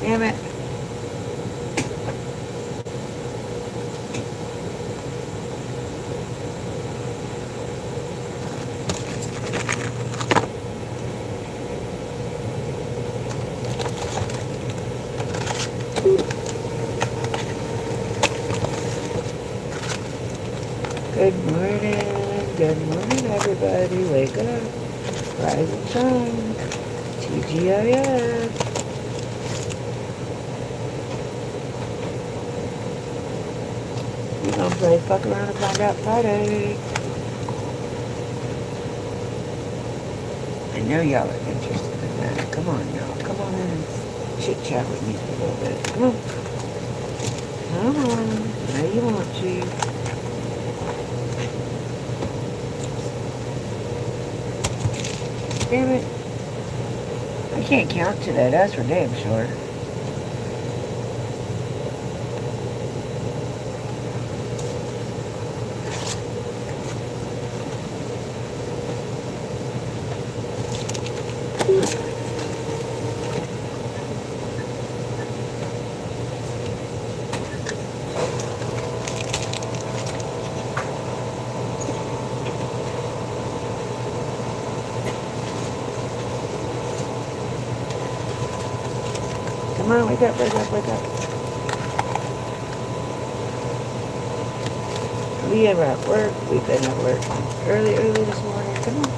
Damn it. Good morning everybody, wake up, rise and shine, TGIF. We're gonna play fuck around and find out Friday. I know y'all are interested in that. Come on y'all, come on in and chit chat with me for a little bit. Come on. Come on, I know you want to. Damn it. I can't count today, that's for damn sure. Come on, wake up, wake up, wake up. We are at work. We've been at work early this morning. Come on.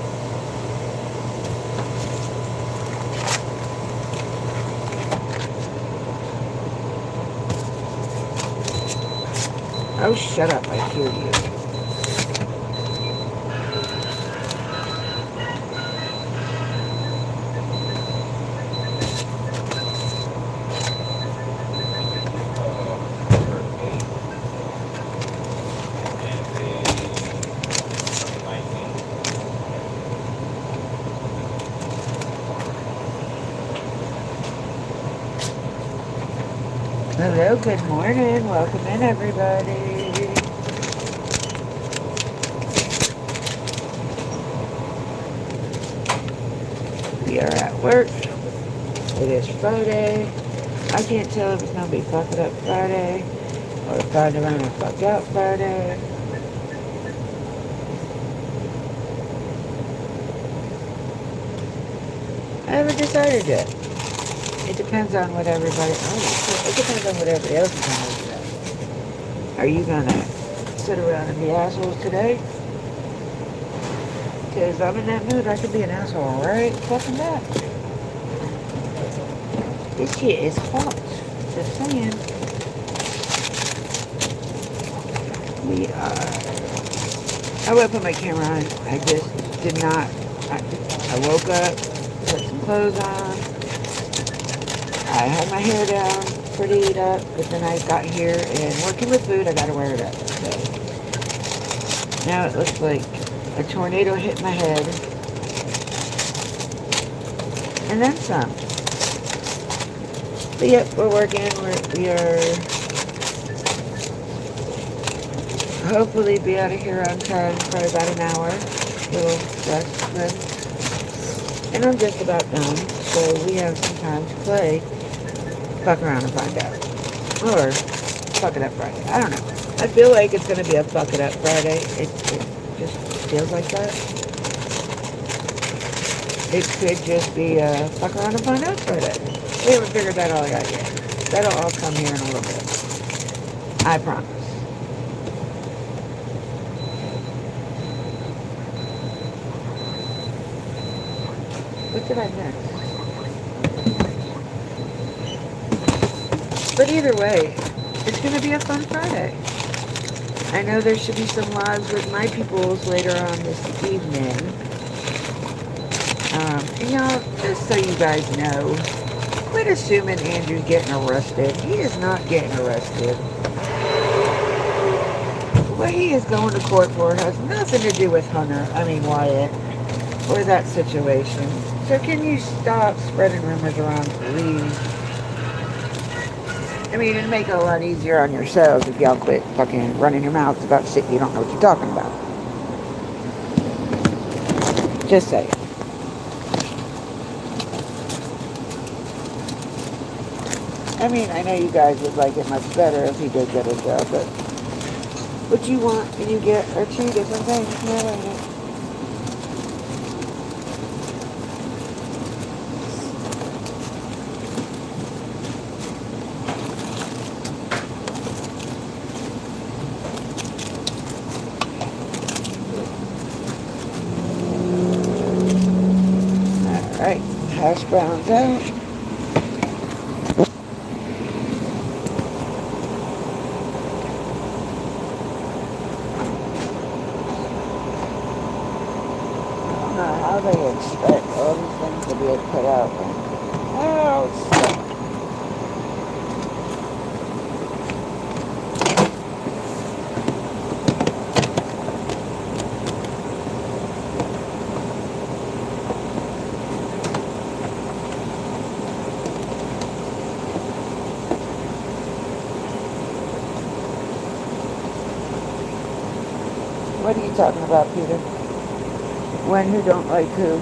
Oh, shut up. I hear you. Hello, good morning. Welcome in, everybody. We are at work. It is Friday. I can't tell if it's going to be Fuck It Up Friday or Find Around and Fuck Out Friday. I haven't decided yet. It depends on what everybody... it depends on what everybody else is going to do. Are you going to sit around and be assholes today? Because I'm in that mood. I could be an asshole right fucking back. This shit is hot. Just saying. We are... I will put my camera on. I just did not... I woke up, put some clothes on. I had my hair down, prettied up, but then I got here and working with food, I gotta wear it up. So now it looks like a tornado hit my head. And then some. But yep, we're working. We are hopefully be out of here on time for about an hour. Little rest then. And I'm just about done, so we have some time to play Fuck Around and Find Out. Or Fuck It Up Friday. I don't know. I feel like it's going to be a Fuck It Up Friday. It just feels like that. It could just be a Fuck Around and Find Out Friday. We haven't figured that all out yet. That'll all come here in a little bit. I promise. What did I miss? But either way, it's going to be a fun Friday. I know there should be some lives with my peoples later on this evening. And y'all, just so you guys know, quit assuming Andrew's getting arrested. He is not getting arrested. What he is going to court for has nothing to do with Wyatt, or that situation. So can you stop spreading rumors around, please? I mean, it'd make it a lot easier on yourselves if y'all quit fucking running your mouths about shit you don't know what you're talking about. Just say it. I mean, I know you guys would like it much better if he did get a job, but what you want and you get are two different things. No, ain't it? Alright, hash browns out. I don't know how they expect all these things to be put out. Oh, it's stuck. What are you talking about, Peter? When who don't like who?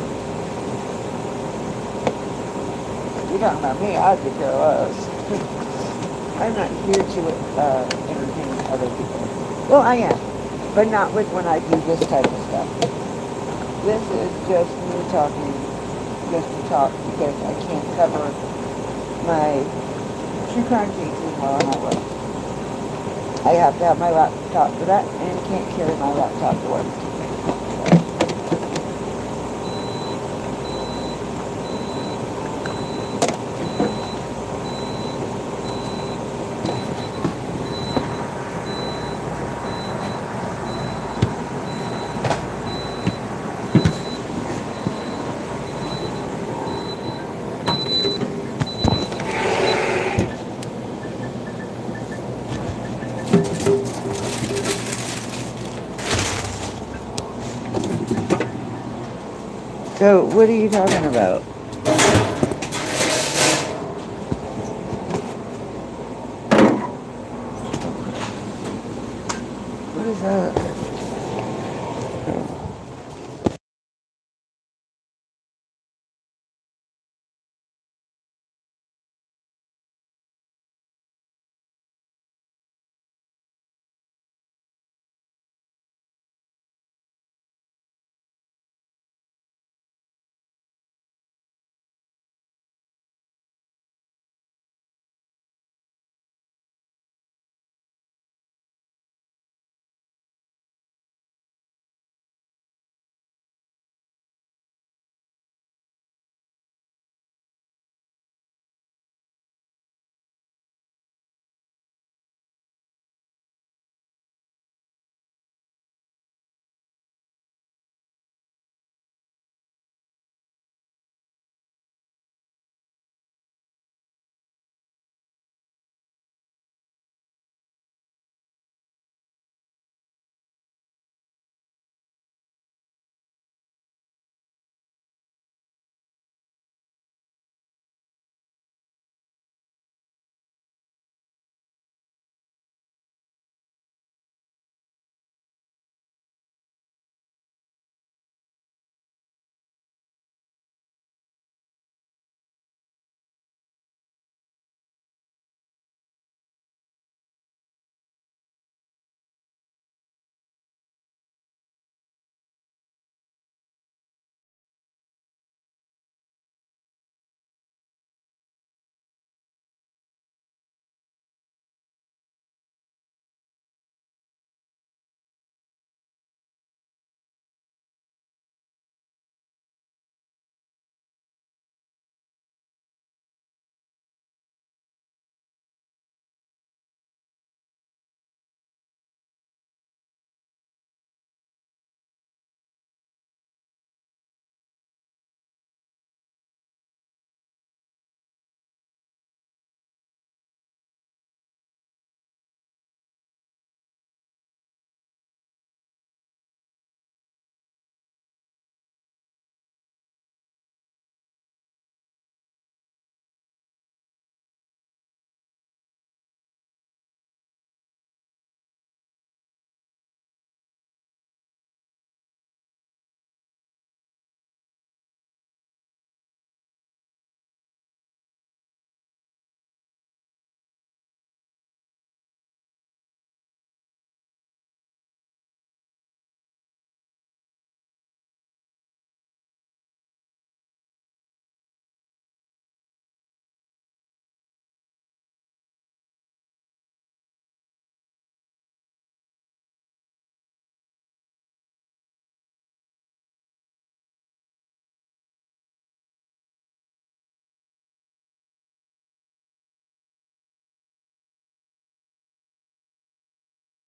You're talking about me, I could care less. I'm not here to entertain other people. Well, I am, but not with when I do this type of stuff. This is just me talking, just to talk, because I can't cover my true crime cases while I'm at work. I have to have my laptop for that, and can't carry my laptop to work. So, what are you talking about? What is that?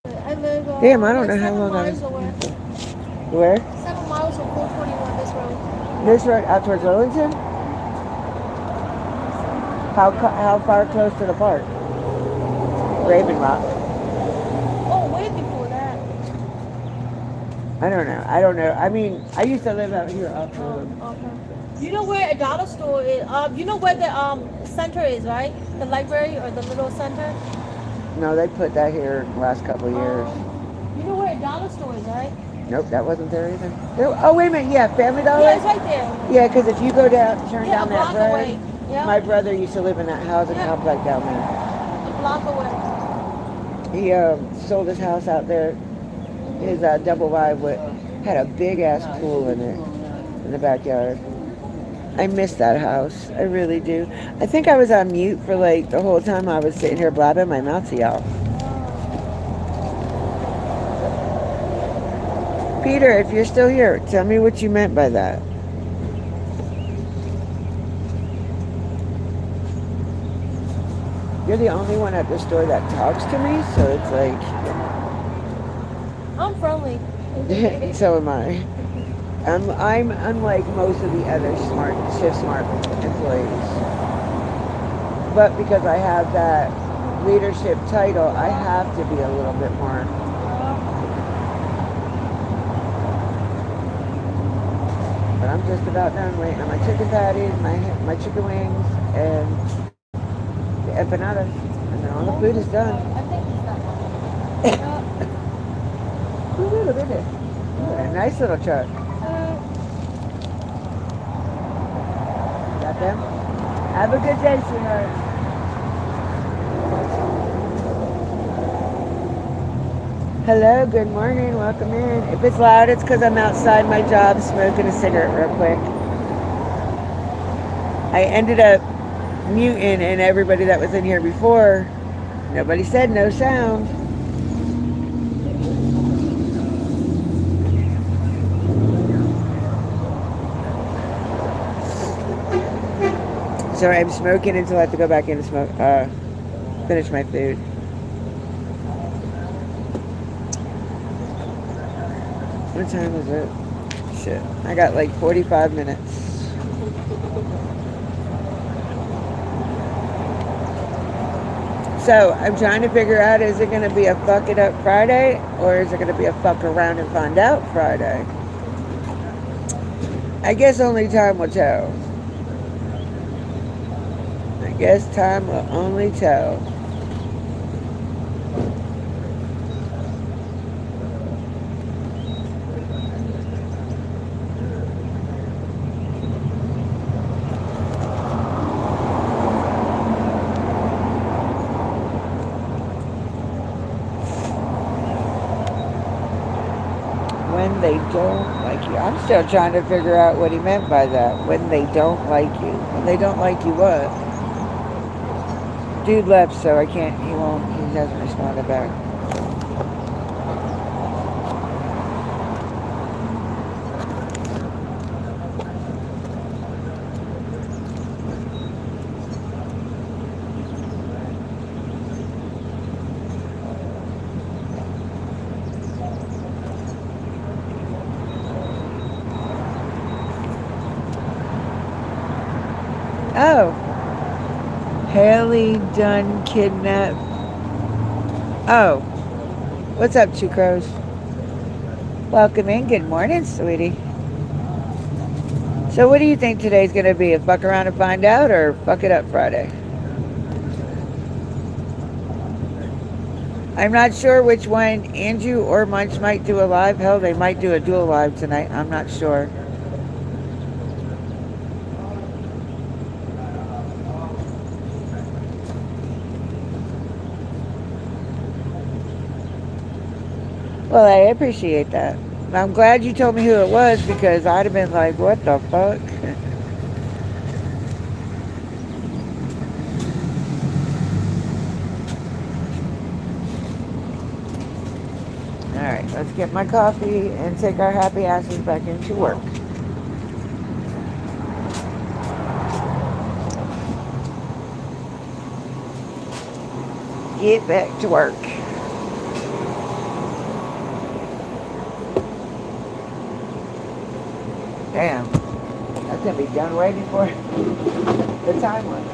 I live Damn, I don't like know how 7 long I miles was. away. Where? 7 miles from 421 this road. This road out towards Lillington? How far close to the park? Raven Rock. Oh, way before that. I don't know. I don't know. I mean, I used to live out here off the Oh, road. okay. You know where a dollar store is? You know where the center is, right? The library or the little center. No, they put that here the last couple of years. You know where a dollar store is, right? Nope, that wasn't there either. Oh, wait a minute. Yeah, Family Yeah, Dollar? it's right there. Yeah, because if you go down, turn Yeah, a down that block road, away. Yeah, my brother used to live in that housing yeah, complex down there. a block away. He sold his house out there. His double wide had a big ass pool in it in the backyard. I miss that house. I really do. I think I was on mute for like the whole time I was sitting here blabbing my mouth to y'all. Peter, if you're still here, tell me what you meant by that. You're the only one at the store that talks to me, so it's I'm friendly. like, so am I. I'm unlike most of the other shift smart employees. But because I have that leadership title, I have to be a little bit more. But I'm just about done waiting on my chicken patties, my chicken wings, and the empanadas. And then all the food is done. I think it's that one. Ooh, look at it. Ooh, a nice little truck. Got them? Have a good day, sweetheart. Hello, good morning, welcome in. If it's loud, it's because I'm outside my job smoking a cigarette real quick. I ended up muting and everybody that was in here before, nobody said no sound. Sorry, I'm smoking until I have to go back in to smoke, finish my food. What time is it? Shit. I got like 45 minutes. So I'm trying to figure out, is it going to be a fuck it up Friday or is it going to be a fuck around and find out Friday? I guess only time will tell. I guess time will only tell. When they don't like you. I'm still trying to figure out what he meant by that. When they don't like you. When they don't like you what? Dude left, so I can't, he hasn't responded back. Oh. Haley Dunn kidnapped. Oh. What's up, Two Crows? Welcome in. Good morning, sweetie. So what do you think today's going to be? A fuck around and find out or fuck it up Friday? I'm not sure which one Andrew or Munch might do a live. Hell, they might do a dual live tonight. I'm not sure. Well, I appreciate that. I'm glad you told me who it was because I'd have been like, what the fuck? Alright, let's get my coffee and take our happy asses back into work. Get back to work. gonna be done way before the time limit.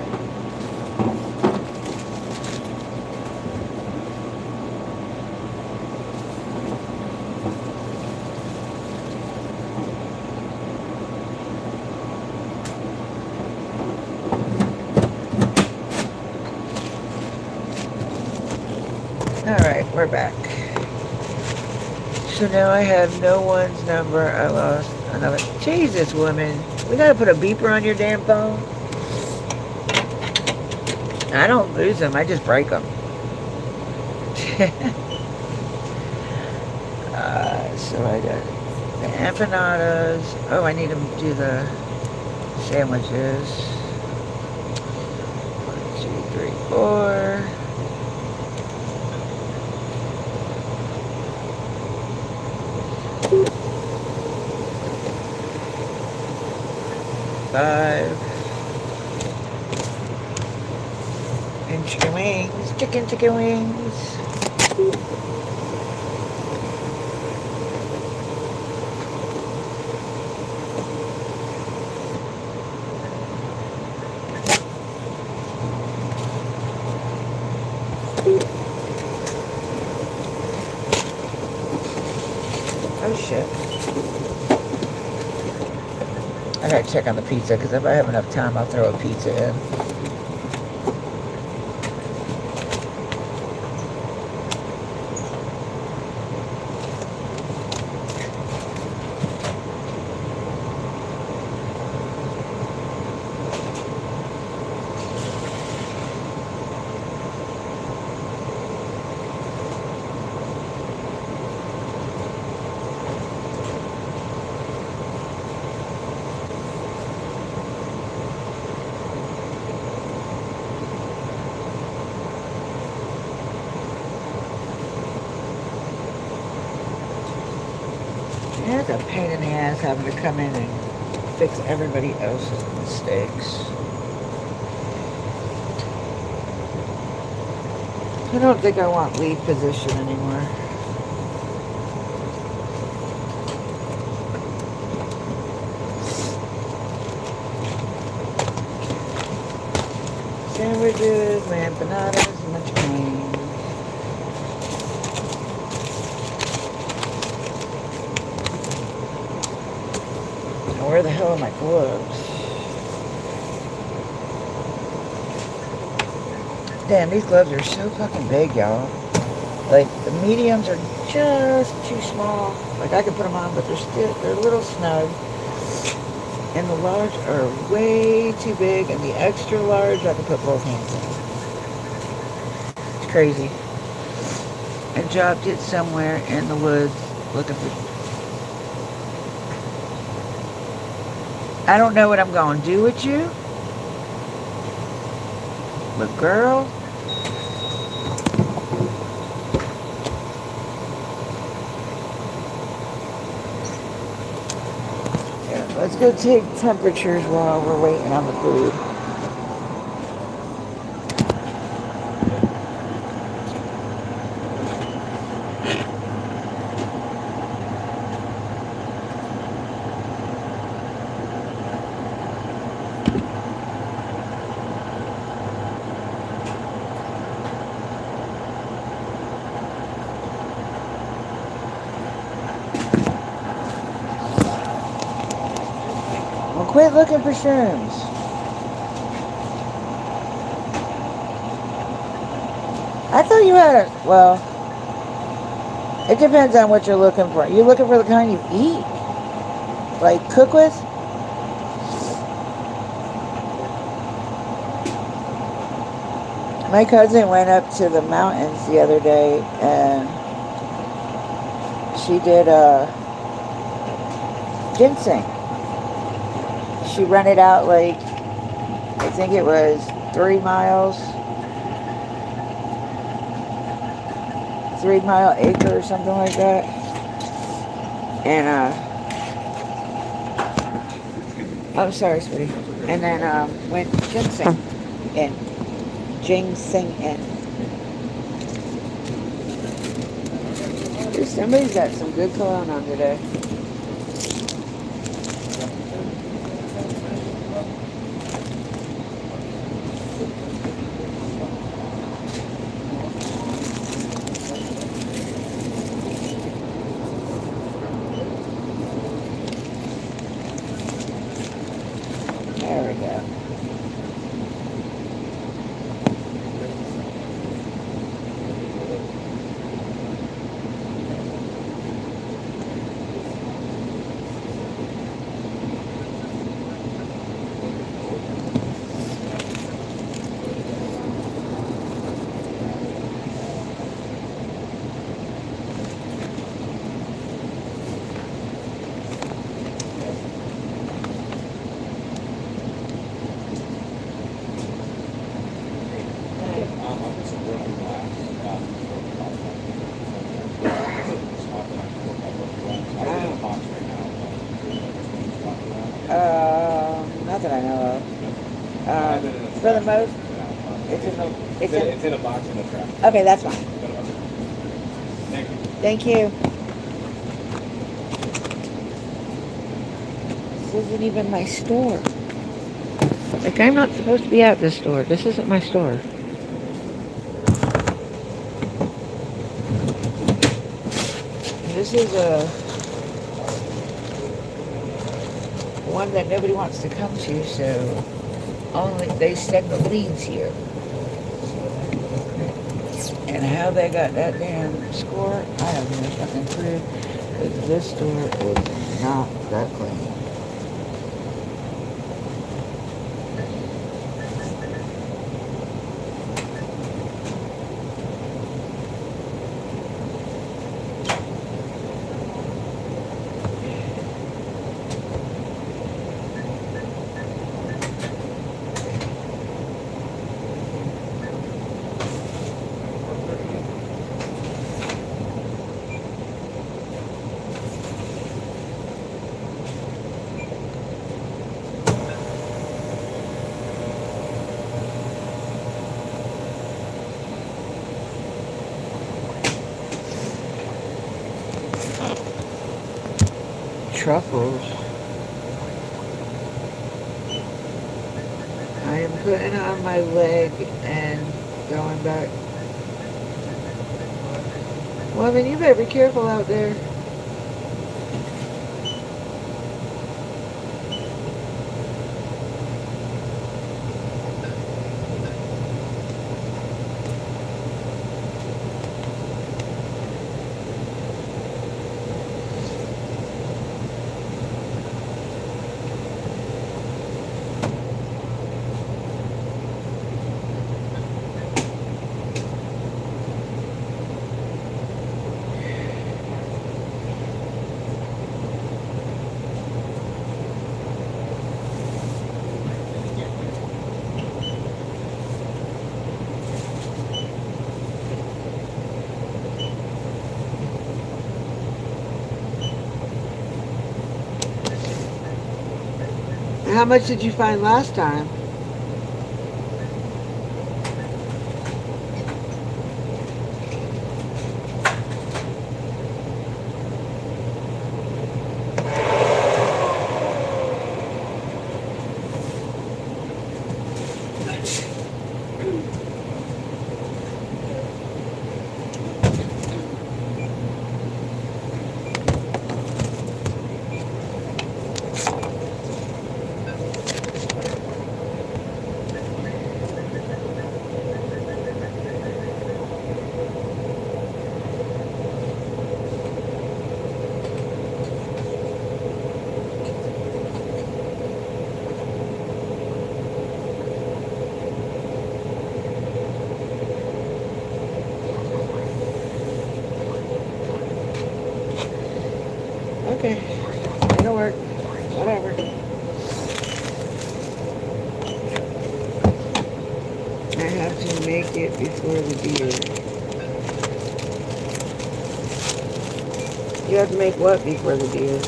Alright, we're back. So now I have no one's number. I lost another. Jesus, woman. We gotta put a beeper on your damn phone. I don't lose them, I just break them. So I got the empanadas. Oh, I need to do the sandwiches. 1, 2, 3, 4. Five. And chicken wings. Chicken wings. Oh shit. I gotta check on the pizza because if I have enough time, I'll throw a pizza in. Yeah, it's a pain in the ass having to come in and fix everybody else's mistakes. I don't think I want lead position anymore. Sandwiches, my empanadas, and my chicken. Where the hell are my gloves? Damn, these gloves are so fucking big, y'all. Like, the mediums are just too small. Like, I could put them on, but they're a little snug. And the large are way too big, and the extra large, I can put both hands in. It's crazy. I dropped it somewhere in the woods looking for... I don't know what I'm going to do with you. But girl. Yeah, let's go take temperatures while we're waiting on the food. Quit looking for shrooms. I thought you had a... Well, it depends on what you're looking for. You're looking for the kind you eat? Like cook with? My cousin went up to the mountains the other day and she did ginseng. She rented out like, I think it was 3 miles, 3 Mile Acre or something like that. And I'm sorry, sweetie. And then went ginseng in. Dude, somebody's got some good cologne on today. It's a working glass. I don't have a box right now. Not that I know of. I have it in a For the trash most, can. it's in the, It's in a box in the trash. okay, that's fine. Thank you. Thank you. This isn't even my store. Like, I'm not supposed to be at this store. This isn't my store. This is a one that nobody wants to come to, so only they send the leads here. And how they got that damn score, I have no fucking clue. Because this store is not that clean. Truffles. I am putting on my leg and going back. Well, then you better be careful out there. How much did you find last time? Okay, it'll work. Whatever. I have to make it before the deer. You have to make what before the deer?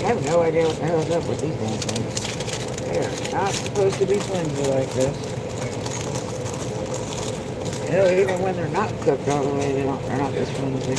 I have no idea what the hell's up with these damn things. They are not supposed to be flimsy like this. Hell, even when they're not cooked all the way, they're not this flimsy.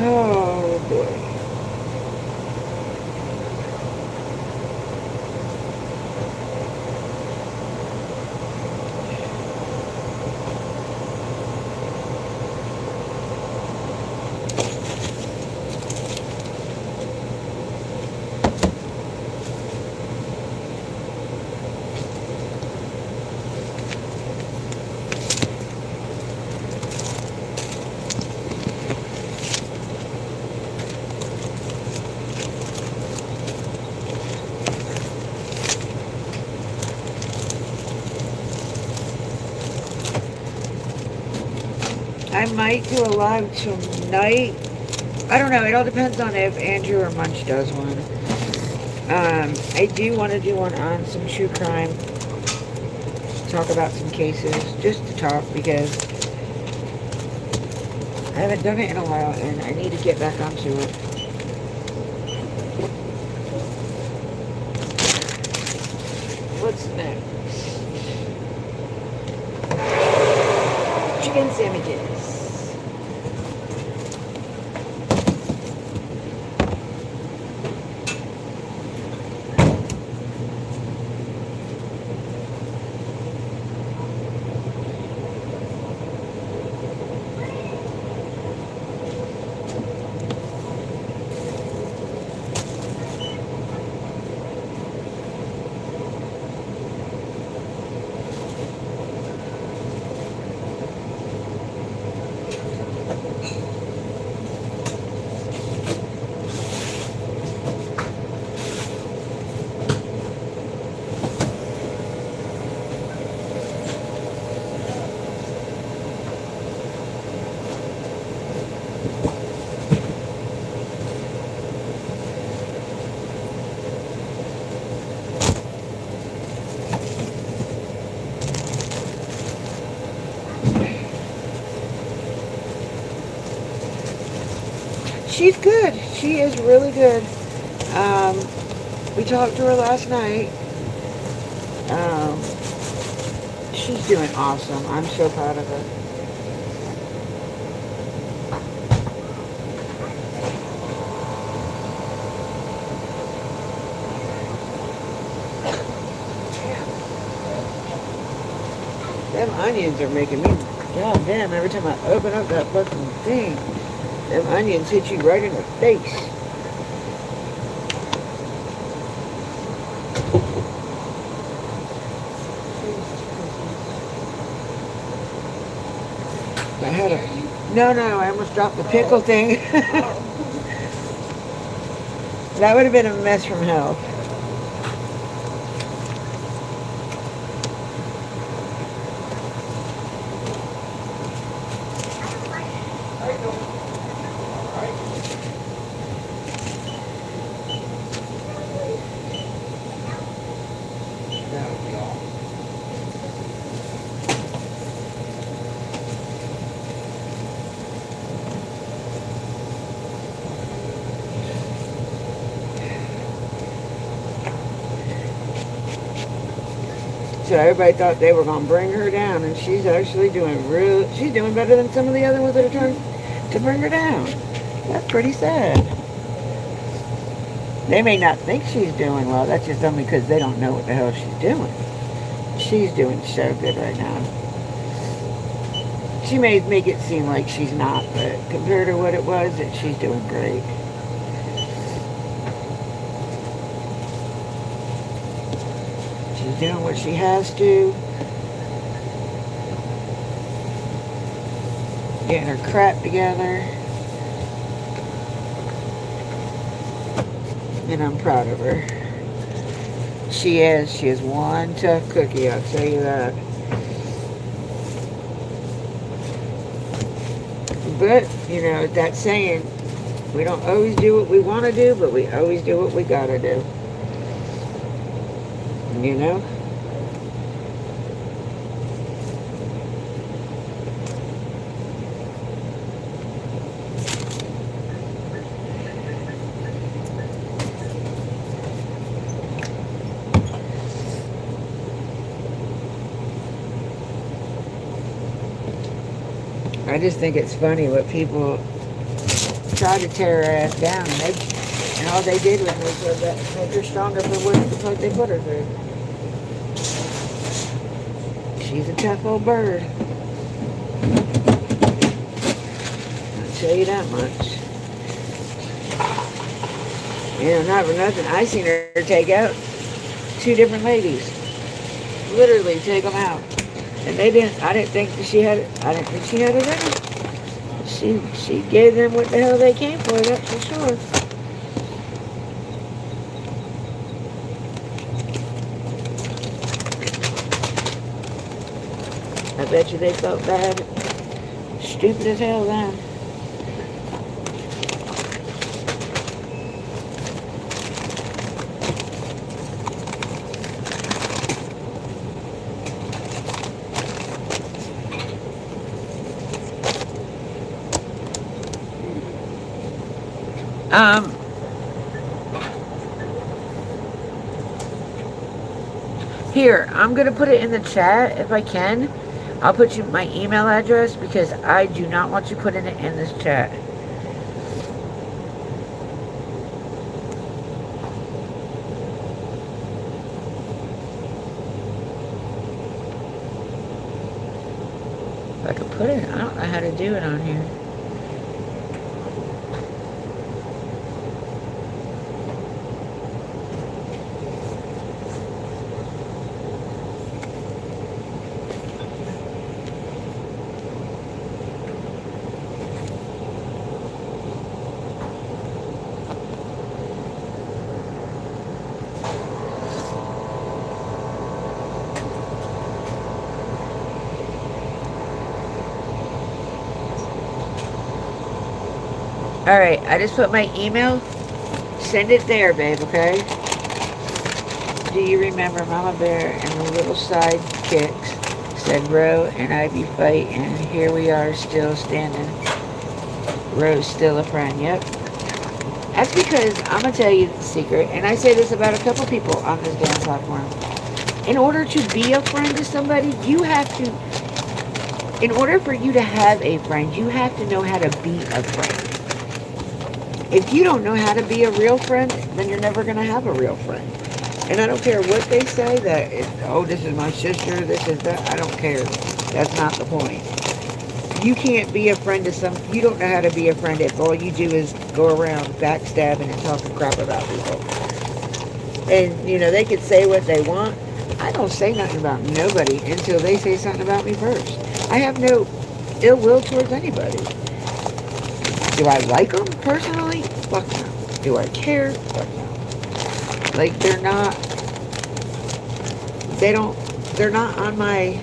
Oh boy. I might do a live tonight. I don't know. It all depends on if Andrew or Munch does one. I do want to do one on some true crime. Talk about some cases. Just to talk because I haven't done it in a while and I need to get back onto it. What's next? Chicken sandwiches. She's good. She is really good. We talked to her last night. She's doing awesome. I'm so proud of her. Them onions are making me goddamn every time I open up that fucking thing. Them onions hit you right in the face. I had a... No, I almost dropped the pickle thing. That would have been a mess from hell. So everybody thought they were going to bring her down, and she's actually doing she's doing better than some of the other ones that are trying to bring her down. That's pretty sad. They may not think she's doing well. That's just only because they don't know what the hell she's doing. She's doing so good right now. She may make it seem like she's not, but compared to what it was, she's doing great. Doing what she has to, getting her crap together, and I'm proud of her. She is one tough cookie, I'll tell you that. But, you know, that saying, we don't always do what we want to do, but we always do what we gotta do. You know? I just think it's funny what people tried to tear her ass down, and all they did was make her stronger for what the fuck they put her through. She's a tough old bird. I'll tell you that much. Not for nothing, I seen her take out 2 different ladies. Literally take them out. And I didn't think that she had it. I didn't think she had it in her. She gave them what the hell they came for, that's for sure. I bet you they felt bad. Stupid as hell then. Here, I'm going to put it in the chat if I can. I'll put you my email address because I do not want you putting it in this chat. If I could put it, I don't know how to do it on here. Alright, I just put my email. Send it there, babe, okay? Do you remember Mama Bear and the little sidekicks? Said Ro and I be fighting, and here we are still standing. Ro's still a friend, yep. That's because, I'm going to tell you the secret, and I say this about a couple people on this damn platform. In order to be a friend to somebody, you have to, in order for you to have a friend, you have to know how to be a friend. If you don't know how to be a real friend, then you're never going to have a real friend. And I don't care what they say, that, oh, this is my sister, this is that, I don't care. That's not the point. You can't be a friend to you don't know how to be a friend if all you do is go around backstabbing and talking crap about people. And, they could say what they want. I don't say nothing about nobody until they say something about me first. I have no ill will towards anybody. Do I like them personally? Fuck no. Do I care? Fuck no. Like, they're not on my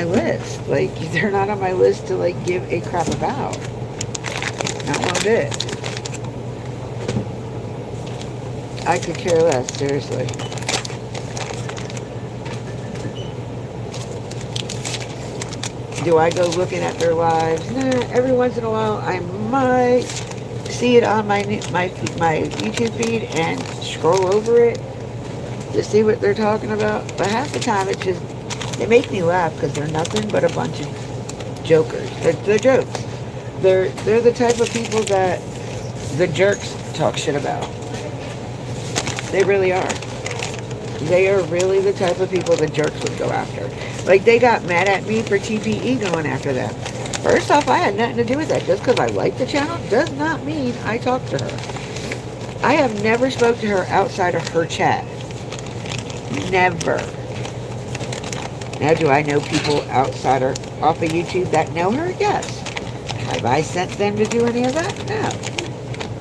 list. Like, they're not on my list to, like, give a crap about. Not one bit. I could care less, seriously. Do I go looking at their lives? Nah, every once in a while I might see it on my YouTube feed and scroll over it to see what they're talking about. But half the time it's just, they make me laugh because they're nothing but a bunch of jokers. They're jokes. They're the type of people that the jerks talk shit about. They really are. They are really the type of people the jerks would go after. Like, they got mad at me for TPE going after them. First off, I had nothing to do with that. Just because I like the channel does not mean I talk to her. I have never spoke to her outside of her chat. Never. Now, do I know people outside or off of YouTube that know her? Yes. Have I sent them to do any of that? No.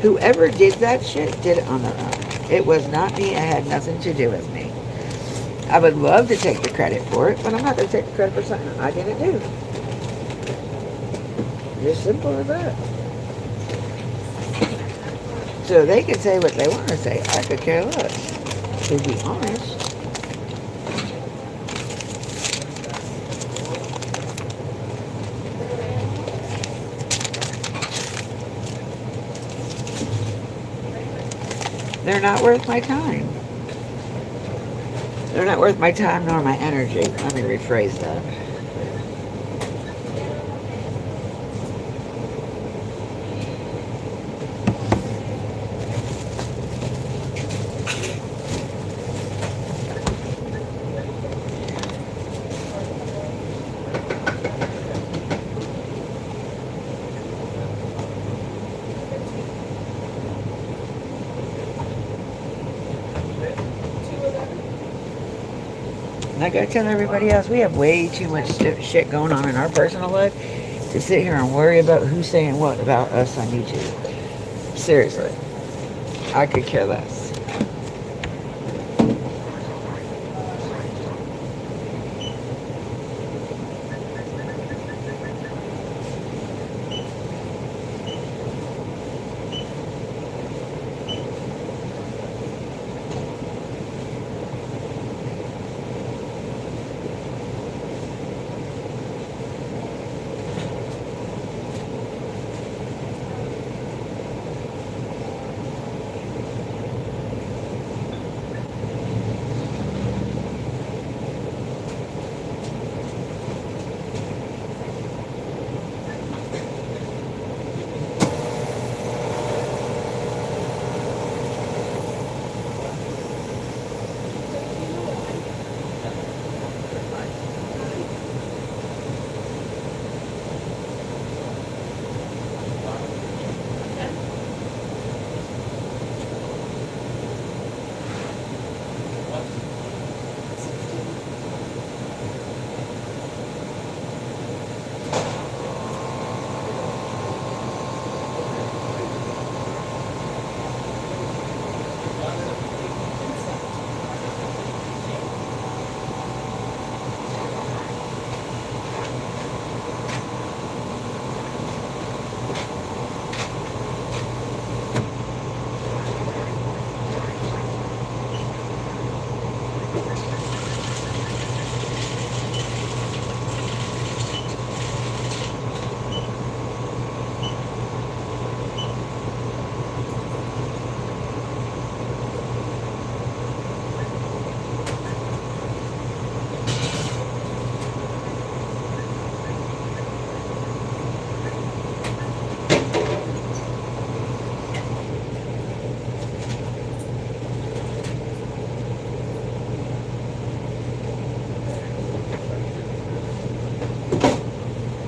Whoever did that shit did it on their own. It was not me. It had nothing to do with me. I would love to take the credit for it, but I'm not going to take the credit for something I didn't do. Just simple as that. So they can say what they want to say. I could care less, to be honest. They're not worth my time. They're not worth my time nor my energy. Let me rephrase that. like I tell everybody else, we have way too much shit going on in our personal life to sit here and worry about who's saying what about us on YouTube. Seriously. I could care less.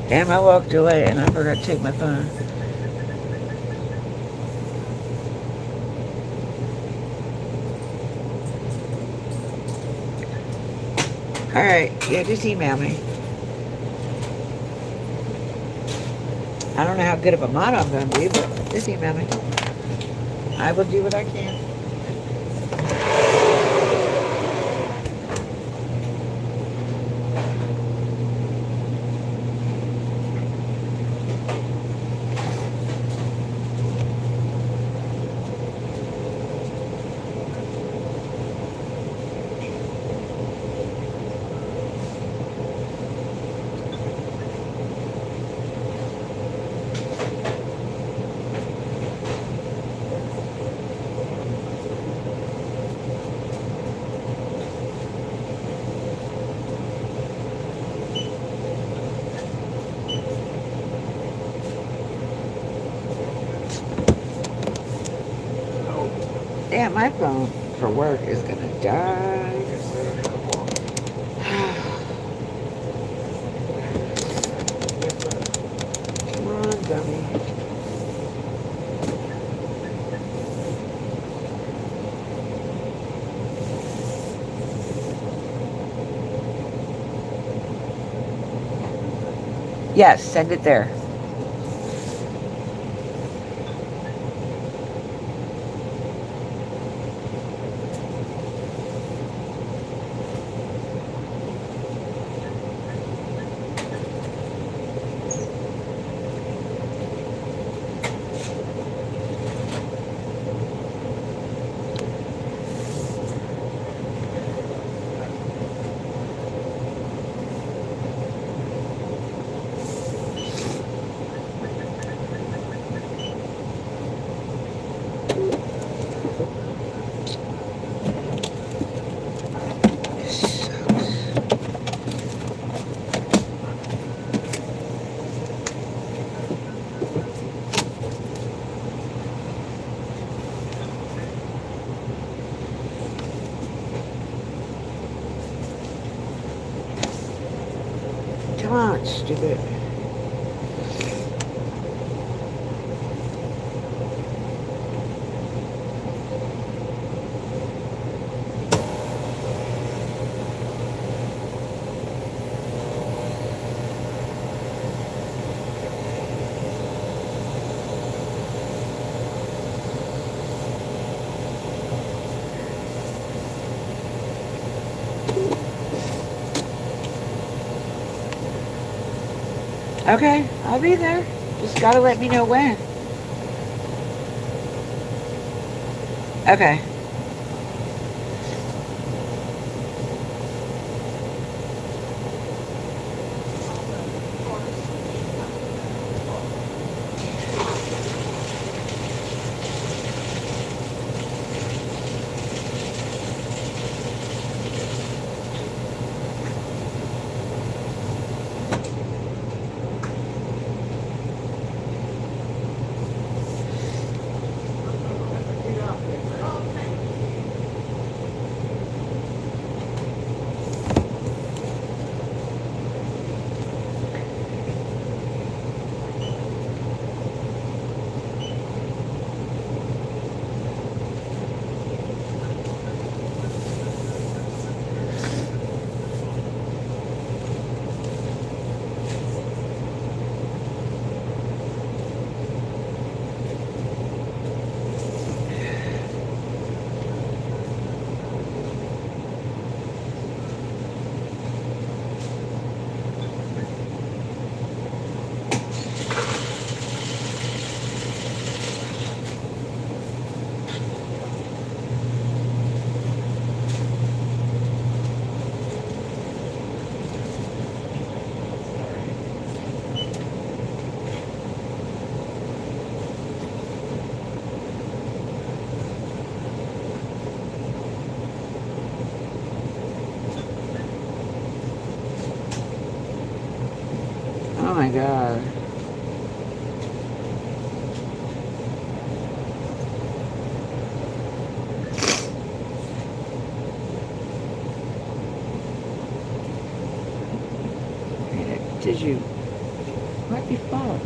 Damn, I walked away and I forgot to take my phone. Alright, yeah, just email me. I don't know how good of a mod I'm going to be, but just email me. I will do what I can. Damn, my phone for work is gonna die. Come on, dummy. Yes, send it there. Come on, stupid. Okay, I'll be there. Just gotta let me know when. Okay. Oh my God. Tissue. What the fuck?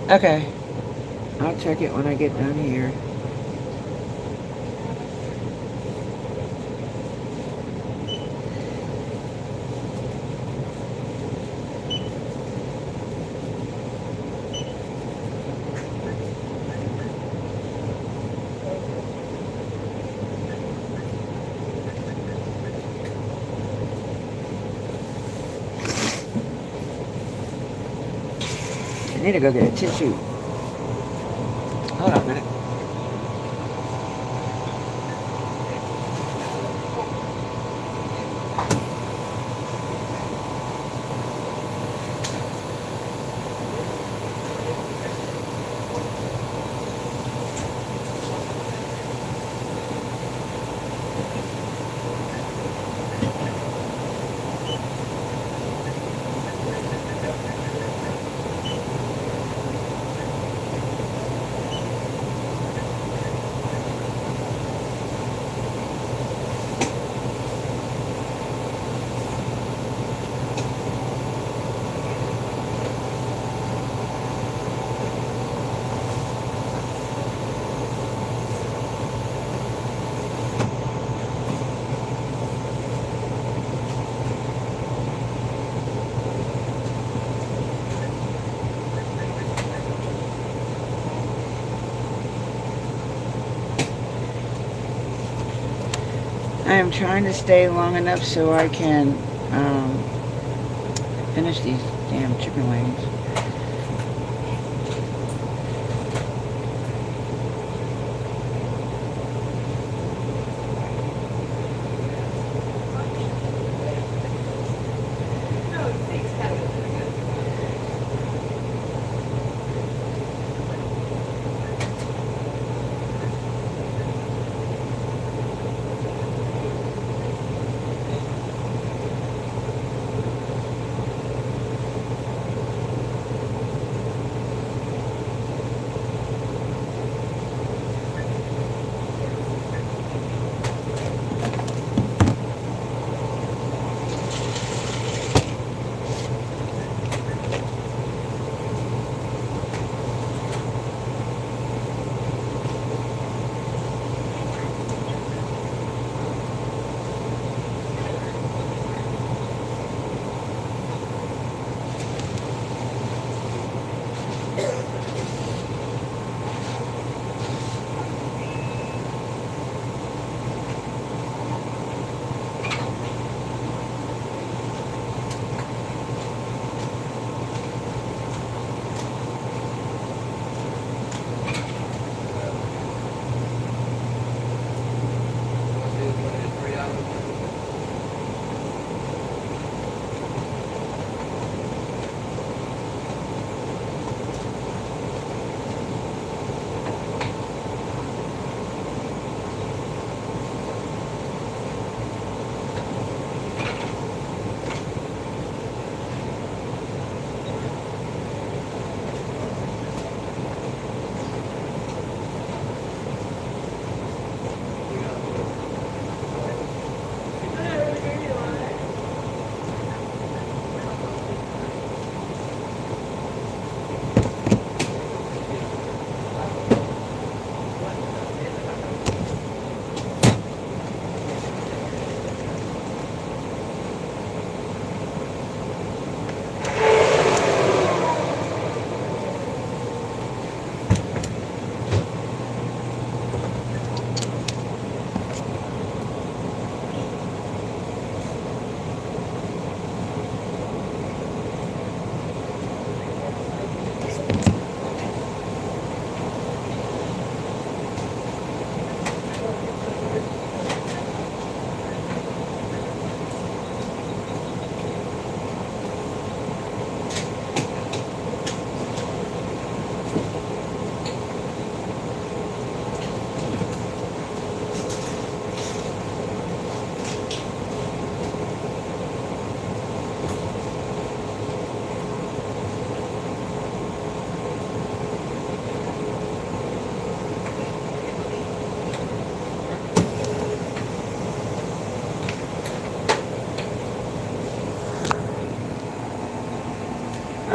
Okay. I'll check it when I get down here. I need to go get a tissue. Hold on a minute. I am trying to stay long enough so I can finish these damn chicken wings.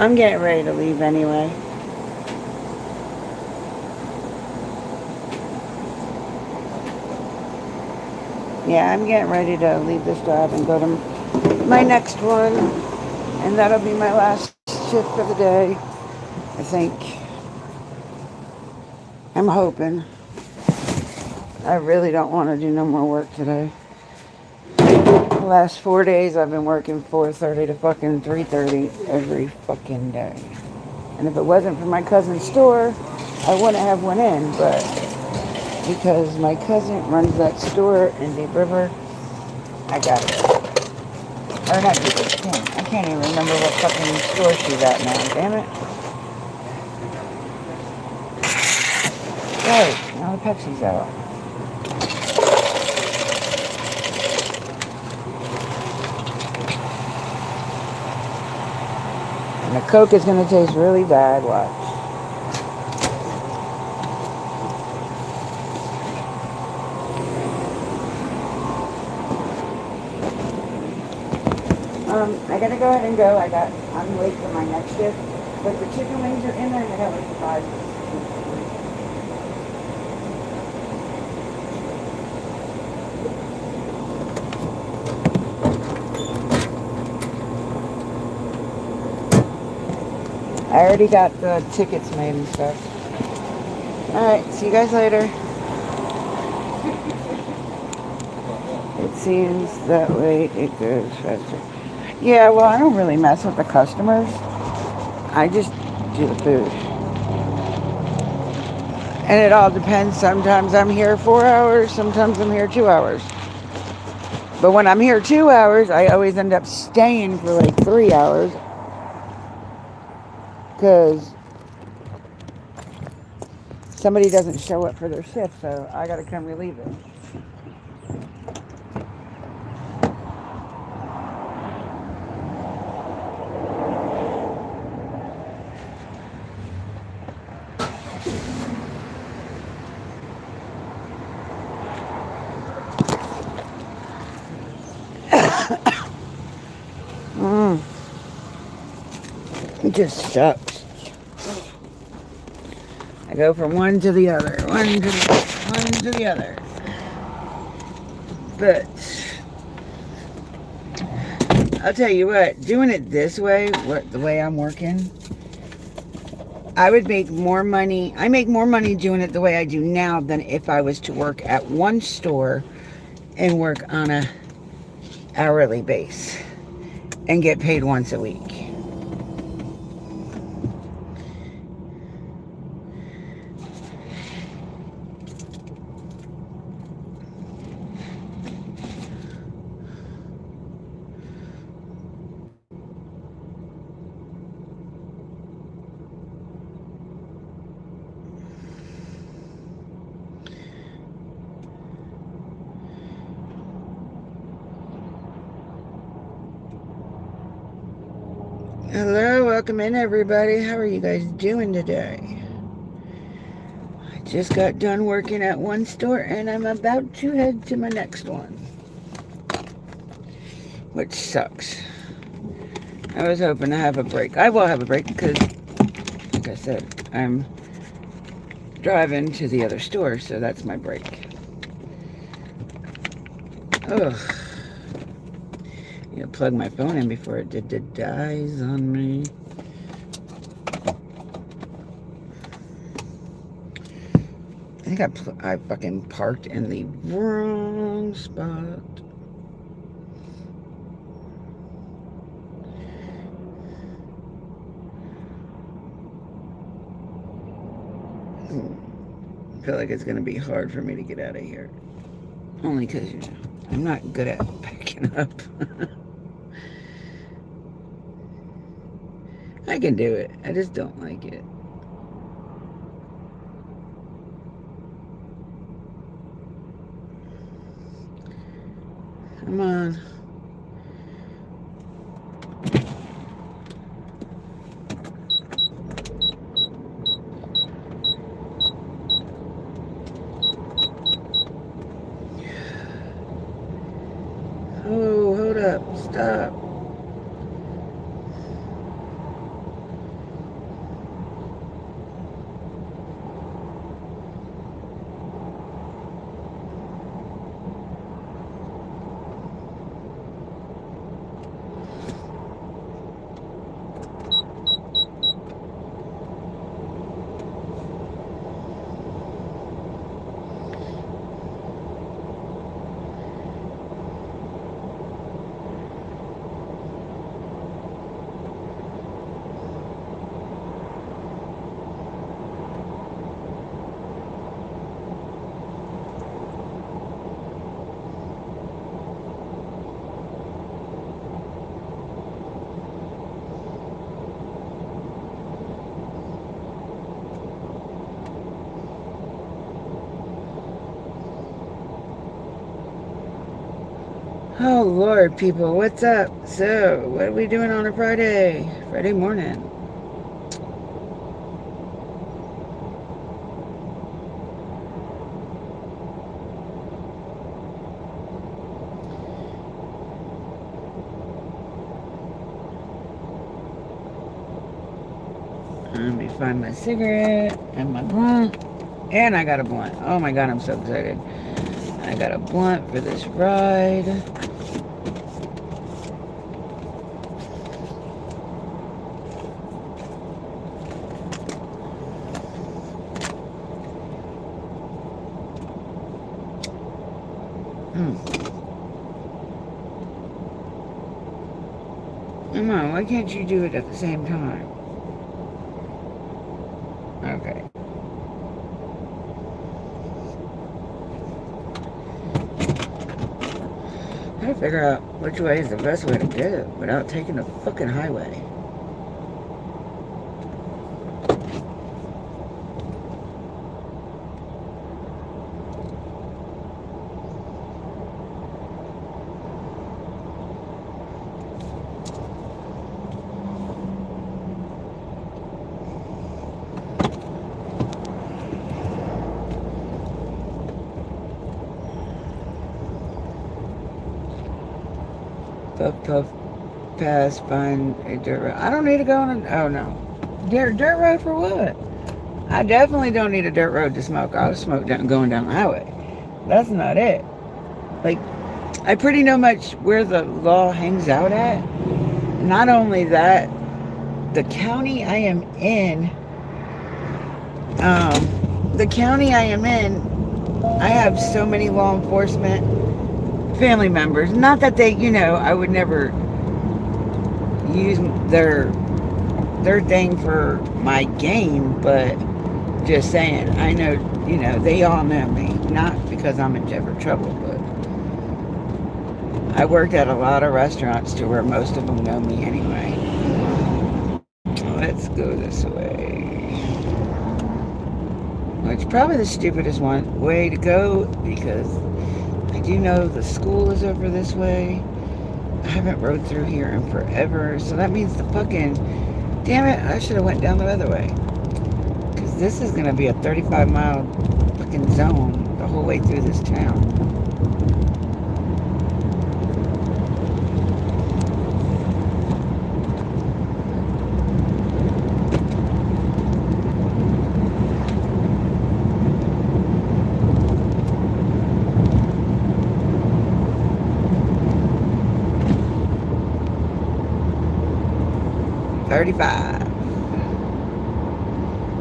I'm getting ready to leave anyway. Yeah, I'm getting ready to leave this job and go to my next one. And that'll be my last shift for the day, I think. I'm hoping. I really don't want to do no more work today. The last 4 days I've been working 4:30 to fucking 3:30 every fucking day. And if it wasn't for my cousin's store, I wouldn't have went in, but because my cousin runs that store in Deep River, I got it. Or not Deep River, I can't even remember what fucking store she's at now, damn it. Right, now the Pepsi's out. And the Coke is going to taste really bad, watch. I gotta go ahead and go. I'm late for my next shift. But the chicken wings are in there and I got like 5. I already got the tickets made and stuff. Alright, see you guys later. It seems that way it goes faster. Yeah, well, I don't really mess with the customers. I just do the food. And it all depends. Sometimes I'm here 4 hours, sometimes I'm here 2 hours. But when I'm here 2 hours, I always end up staying for like 3 hours. Because somebody doesn't show up for their shift, so I gotta come relieve it. It just sucks. I go from one to the other, one to the other. But I'll tell you what, doing it this way, the way I'm working, I would make more money. I make more money doing it the way I do now than if I was to work at one store and work on a hourly base and get paid once a week. Hello, welcome in everybody. How are you guys doing today? I just got done working at one store and I'm about to head to my next one. Which sucks. I was hoping to have a break. I will have a break because, like I said, I'm driving to the other store, so that's my break. Ugh. You know, plug my phone in before it dies on me. I think I fucking parked in the wrong spot. I feel like it's gonna be hard for me to get out of here. Only because, you know, I'm not good at packing up. I can do it. I just don't like it. Come on. Oh, hold up. Stop. Oh, Lord, people, what's up? So, what are we doing on a Friday? Friday morning. Let me find my cigarette and my blunt. And I got a blunt. Oh my God, I'm so excited. I got a blunt for this ride. Come on, why can't you do it at the same time? Okay. I gotta figure out which way is the best way to go without taking the fucking highway. Puff, puff, pass, find a dirt road. I don't need to go on a... Oh, no. Dirt road for what? I definitely don't need a dirt road to smoke. I'll smoke going down the highway. That's not it. Like, I pretty know much where the law hangs out at. Not only that, the county I am in, I have so many law enforcement family members. Not that they, I would never use their thing for my game, but just saying, I know, they all know me. Not because I'm in ever trouble, but I worked at a lot of restaurants to where most of them know me anyway. Let's go this way. Which probably the stupidest way to go, because I do know the school is over this way. I haven't rode through here in forever, so that means the fucking... Damn it, I should have went down the other way. Because this is going to be a 35-mile fucking zone the whole way through this town.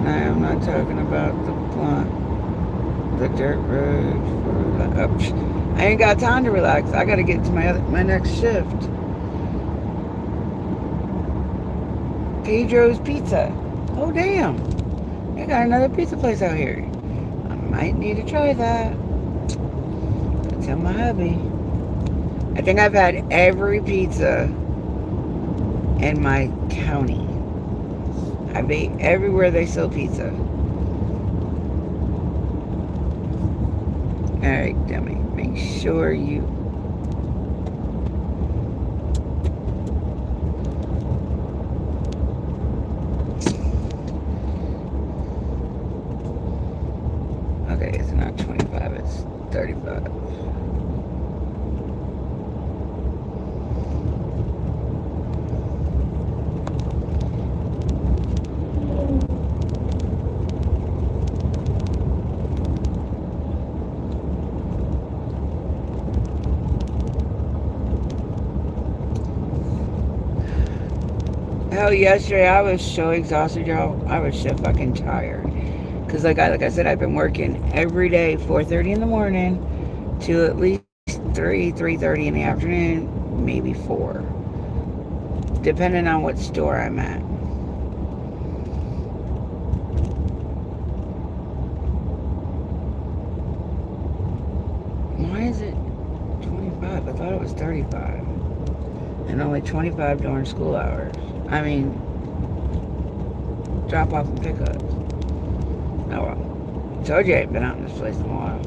No, I'm not talking about the blunt, the dirt road. I ain't got time to relax. I got to get to my next shift. Pedro's Pizza. Oh, damn. They got another pizza place out here. I might need to try that. That's in my hubby. I think I've had every pizza in my county. I've ate everywhere they sell pizza. Alright, dummy. Make sure you... Okay, it's not 25, it's 35. Hell, yesterday I was so exhausted, y'all. I was so fucking tired. Because like I said, I've been working every day, 4:30 in the morning to at least 3:30 in the afternoon, maybe 4. Depending on what store I'm at. Why is it 25? I thought it was 35. And only 25 during school hours. I mean, drop off and pickups. Oh well. Told you I ain't been out in this place in a while.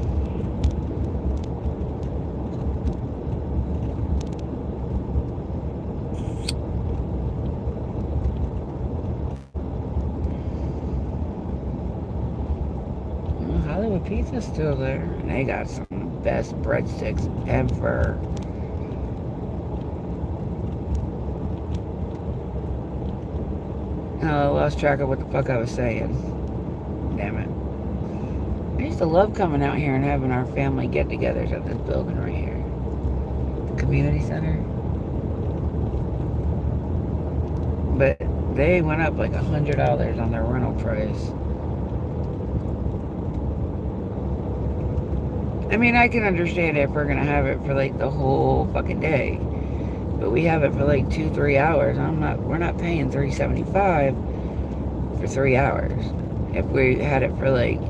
Hollywood Pizza's still there. And they got some of the best breadsticks ever. Oh, I lost track of what the fuck I was saying. Damn it. I used to love coming out here and having our family get-togethers at this building right here. The community center. But they went up like $100 on their rental price. I mean, I can understand it if we're gonna have it for like the whole fucking day. But we have it for like 2-3 hours. We're not paying $3.75 for 3 hours. If we had it for like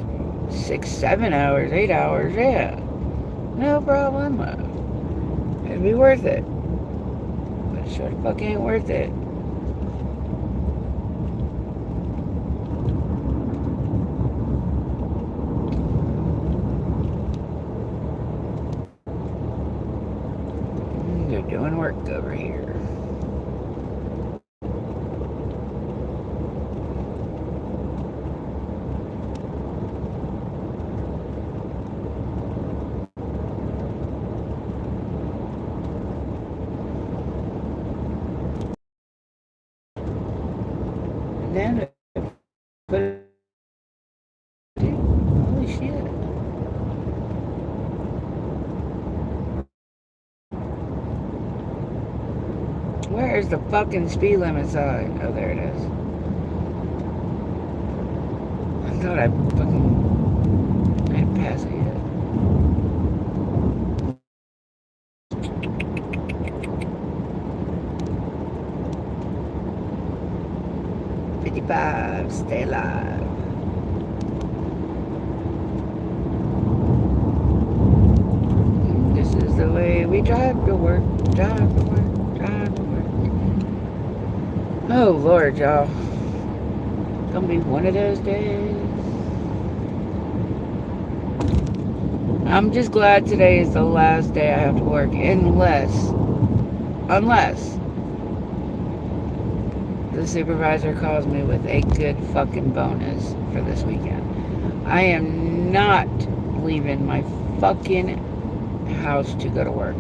6-7 hours, 8 hours, yeah, no problem. It'd be worth it. But it sure the fuck ain't worth it. They're doing work over here. Then put it. Holy shit. Where's the fucking speed limit sign? Oh, there it is. I thought I didn't pass it yet. Stay alive. This is the way we drive to work, drive to work, drive to work. Oh Lord, y'all. It's gonna be one of those days. I'm just glad today is the last day I have to work, unless the supervisor calls me with a good fucking bonus for this weekend. I am not leaving my fucking house to go to work.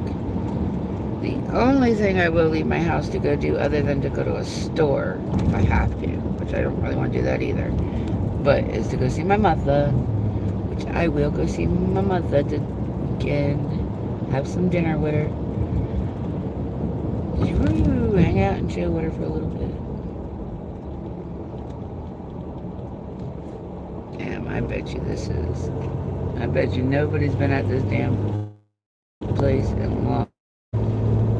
The only thing I will leave my house to go do, other than to go to a store if I have to, which I don't really want to do that either, but is to go see my mother, which I will go see my mother this weekend, have some dinner with her, hang out and chill with her for a little bit. I bet you nobody's been at this damn place in long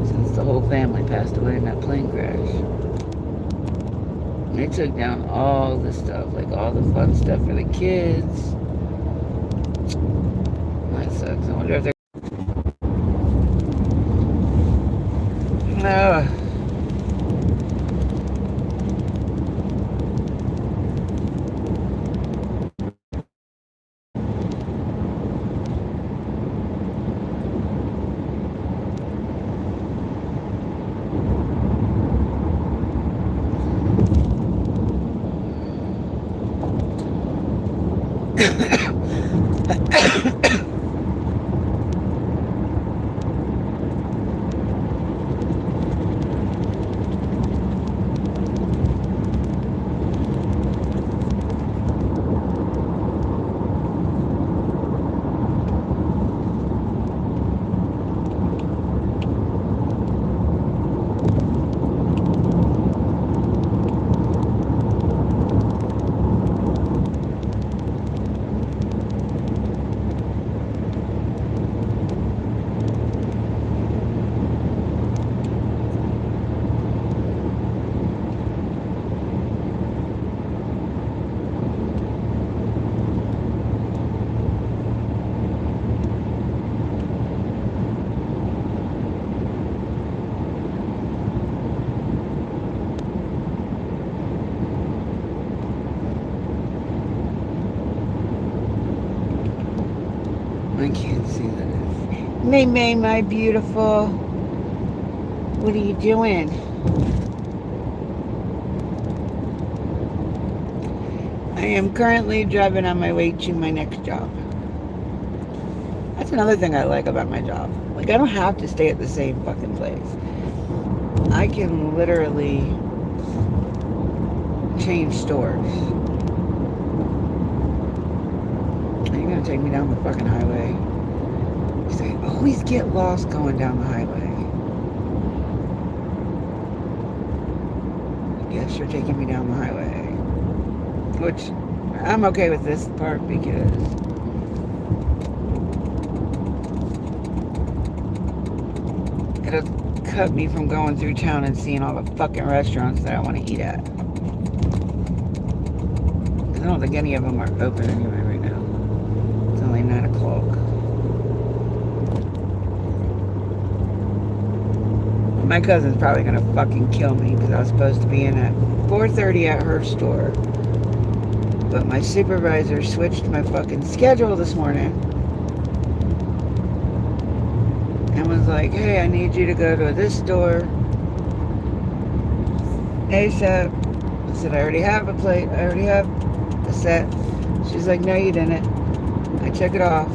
since the whole family passed away in that plane crash. They took down all the stuff, like all the fun stuff for the kids. That sucks. I wonder if they're I can't see that. May, my beautiful. What are you doing? I I am currently driving on my way to my next job. That's another thing I like about my job. Like, I don't have to stay at the same fucking place. I can literally change stores. Are you gonna take me down the fucking highway? Because I always get lost going down the highway. Yes, you're taking me down the highway. Which, I'm okay with this part because it'll cut me from going through town and seeing all the fucking restaurants that I want to eat at. Because I don't think any of them are open anyway right now. It's only 9 o'clock. My cousin's probably going to fucking kill me because I was supposed to be in at 4:30 at her store. But my supervisor switched my fucking schedule this morning. And was like, hey, I need you to go to this store ASAP. I said, I already have a plate. I already have a set. She's like, no, you didn't. I check it off.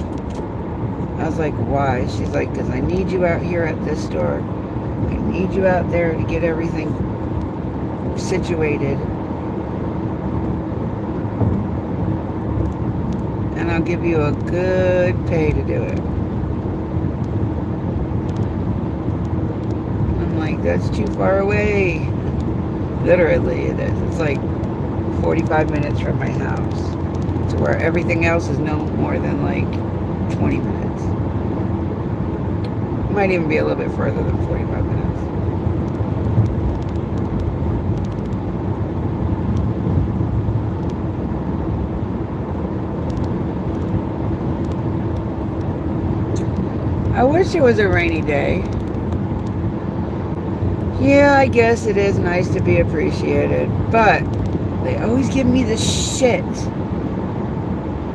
I was like, why? She's like, because I need you out here at this store. I need you out there to get everything situated. And I'll give you a good pay to do it. I'm like, that's too far away. Literally it is. It's like 45 minutes from my house to where everything else is no more than like 20 minutes. Might even be a little bit further than 45 minutes. I wish it was a rainy day. Yeah, I guess it is nice to be appreciated, but they always give me the shit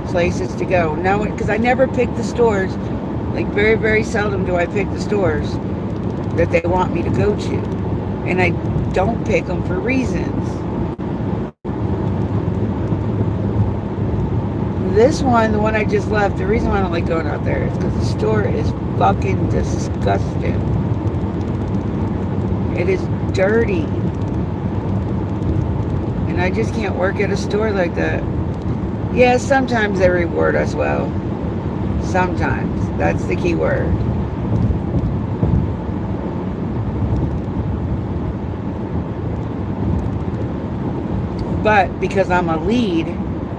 places to go. Now, because I never pick the stores, like very, very seldom do I pick the stores that they want me to go to. And I don't pick them for reasons. This one, the one I just left, the reason why I don't like going out there is because the store is fucking disgusting. It is dirty. And I just can't work at a store like that. Yeah, sometimes they reward us well. Sometimes. That's the key word. But because I'm a lead,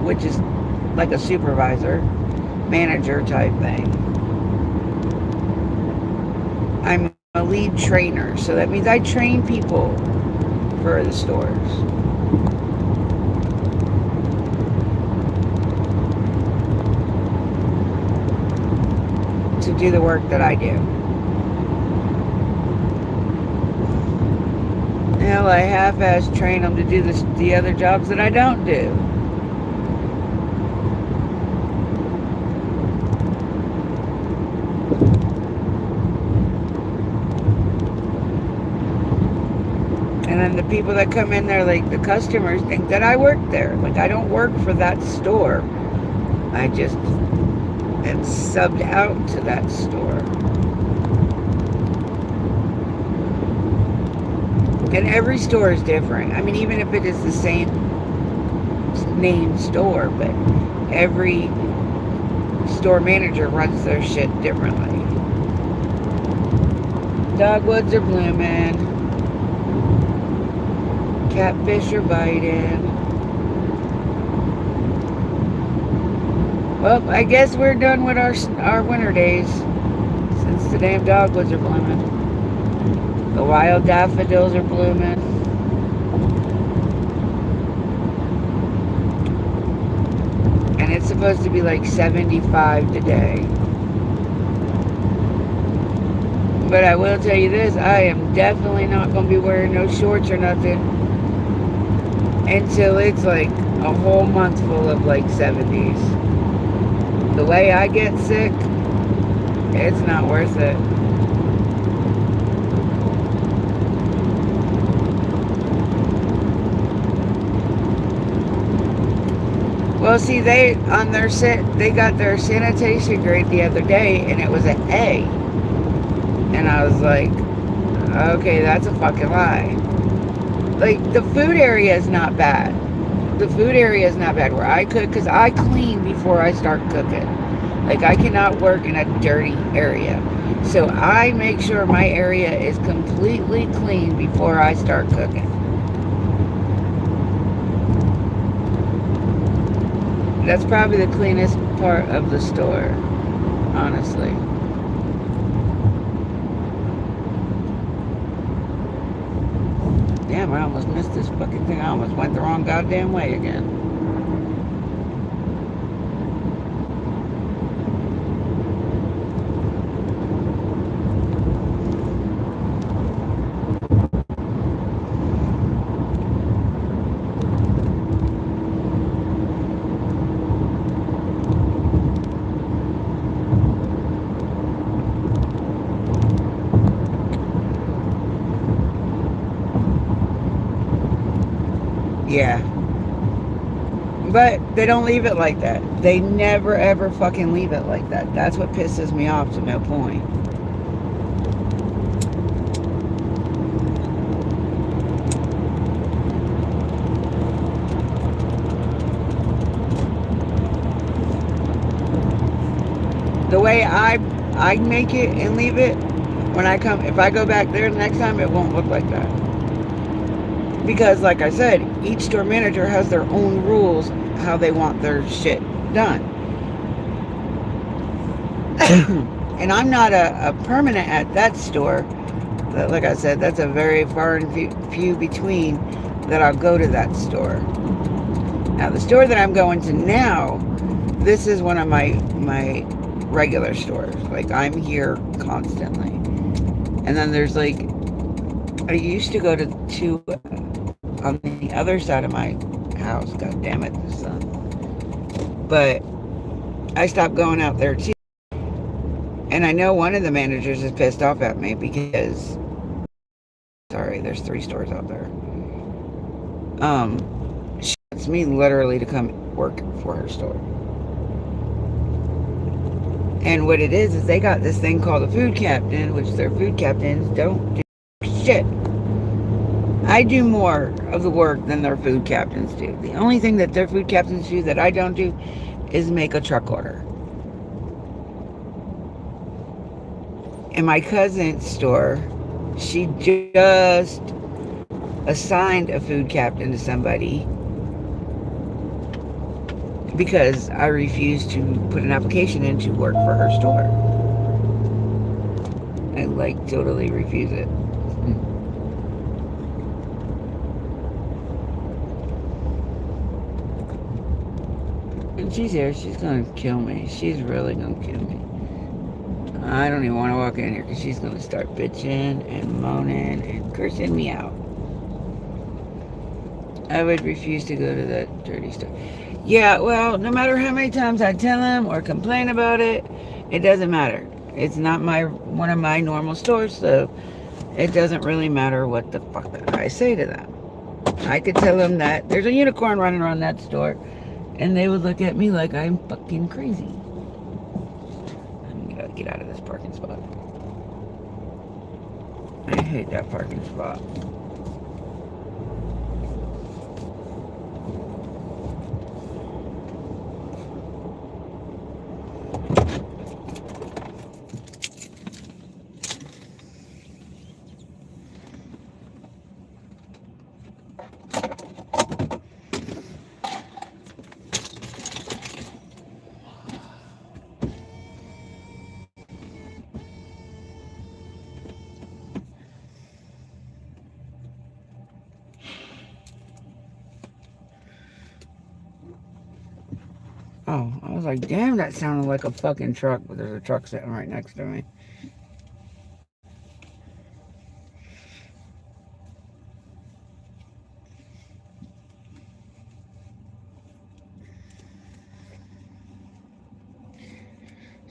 which is like a supervisor, manager type thing, I'm a lead trainer. So that means I train people for the stores. To do the work that I do. Hell, I half-ass train them to do the other jobs that I don't do. And then the people that come in there, like the customers, think that I work there. Like, I don't work for that store. I just am subbed out to that store. And every store is different. I mean, even if it is the same name store, but every store manager runs their shit differently. Dogwoods are blooming. Catfish are biting. Well, I guess we're done with our winter days, since the damn dogwoods are blooming. The wild daffodils are blooming. And it's supposed to be like 75 today. But I will tell you this, I am definitely not going to be wearing no shorts or nothing until it's like a whole month full of like 70s. The way I get sick, it's not worth it. Well, see, they got their sanitation grade the other day, and it was an A, and I was like, okay, that's a fucking lie. Like, the food area is not bad. The food area is not bad where I cook, because I clean before I start cooking. Like, I cannot work in a dirty area. So I make sure my area is completely clean before I start cooking. That's probably the cleanest part of the store, honestly. Damn, I almost missed this fucking thing. I almost went the wrong goddamn way again. Yeah. But they don't leave it like that. They never ever fucking leave it like that. That's what pisses me off to no point. The way I make it and leave it, if I go back there the next time, it won't look like that. Because, like I said, each store manager has their own rules how they want their shit done. And I'm not a permanent at that store. Like I said, that's a very far and few between that I'll go to that store. Now, the store that I'm going to now, this is one of my regular stores. Like, I'm here constantly. And then there's like, I used to go to two on the other side of my house. God damn it, the sun. But I stopped going out there too. And I know one of the managers is pissed off at me because, sorry, there's 3 stores out there. She wants me literally to come work for her store. And what it is they got this thing called a food captain, which their food captains don't do shit. I do more of the work than their food captains do. The only thing that their food captains do that I don't do is make a truck order. In my cousin's store, she just assigned a food captain to somebody because I refused to put an application in to work for her store. I totally refuse it. And she's here. She's gonna kill me. She's really gonna kill me. I don't even want to walk in here because she's gonna start bitching and moaning and cursing me out. I would refuse to go to that dirty store. Yeah, well, no matter how many times I tell them or complain about it, it doesn't matter. It's not one of my normal stores, so it doesn't really matter what the fuck I say to them. I could tell them that there's a unicorn running around that store, and they would look at me like I'm fucking crazy. I'm gonna get out of this parking spot. I hate that parking spot. Oh, I was like, damn, that sounded like a fucking truck, but there's a truck sitting right next to me.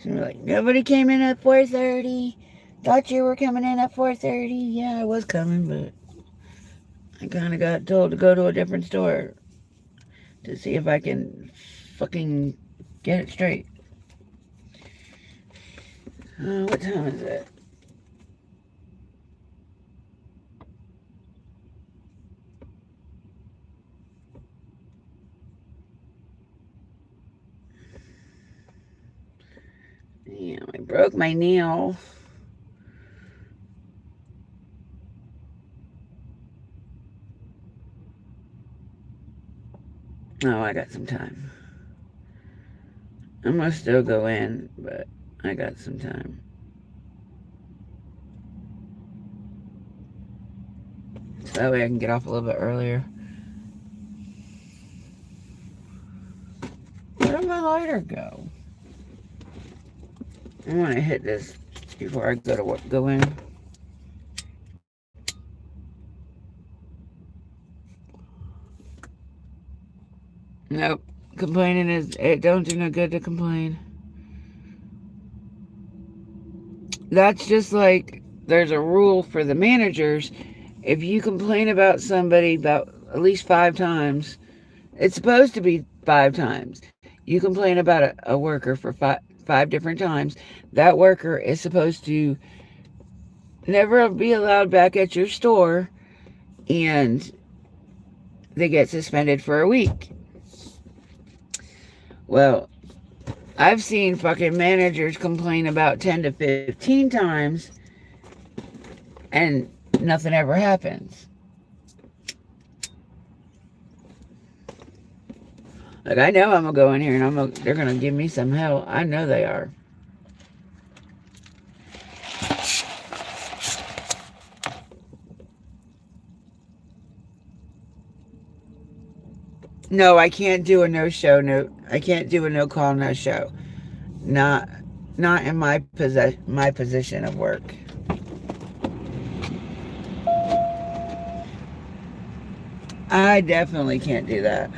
So like, nobody came in at 4:30. Thought you were coming in at 4:30. Yeah, I was coming, but I kind of got told to go to a different store to see if I can fucking get it straight. What time is it? Yeah, I broke my nail. Oh, I got some time. I'm gonna still go in, but I got some time. So that way I can get off a little bit earlier. Where did my lighter go? I want to hit this before I go in. Nope. Complaining it don't do no good to complain. That's just like there's a rule for the managers. If you complain about somebody about at least 5 times, it's supposed to be 5 times. You complain about a worker for five different times, that worker is supposed to never be allowed back at your store, and they get suspended for a week. Well, I've seen fucking managers complain about 10 to 15 times and nothing ever happens. Like, I know I'm gonna go in here and they're gonna give me some hell. I know they are. No, I can't do a no-show. No, I can't do a no-call, no-show. Not in my position of work. I definitely can't do that.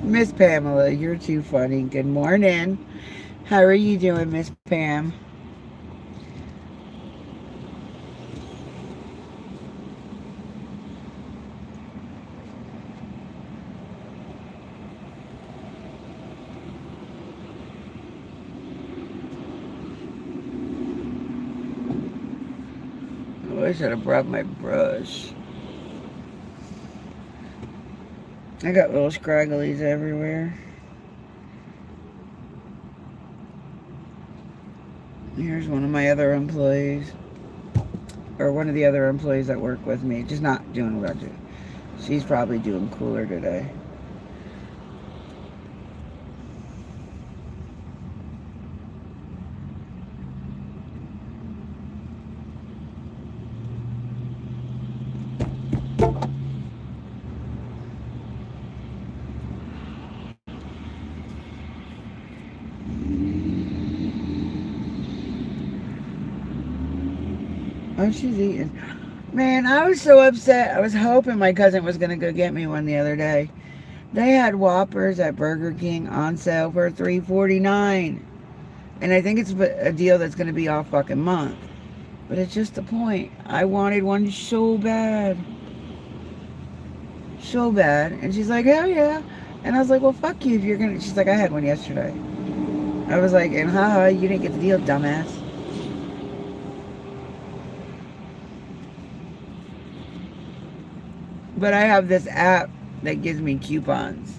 Miss Pamela, you're too funny. Good morning. How are you doing, Miss Pam? Oh, I should have brought my brush. I got little scragglies everywhere. Here's one of my other employees. Or one of the other employees that work with me. Just not doing what I do. She's probably doing cooler today. Oh, she's eating. Man, I was so upset. I was hoping my cousin was going to go get me one the other day. They had Whoppers at Burger King on sale for $3.49. And I think it's a deal that's going to be all fucking month. But it's just the point. I wanted one so bad. So bad. And she's like, hell yeah. And I was like, well, fuck you if you're going to... She's like, I had one yesterday. I was like, and haha, you didn't get the deal, dumbass. But I have this app that gives me coupons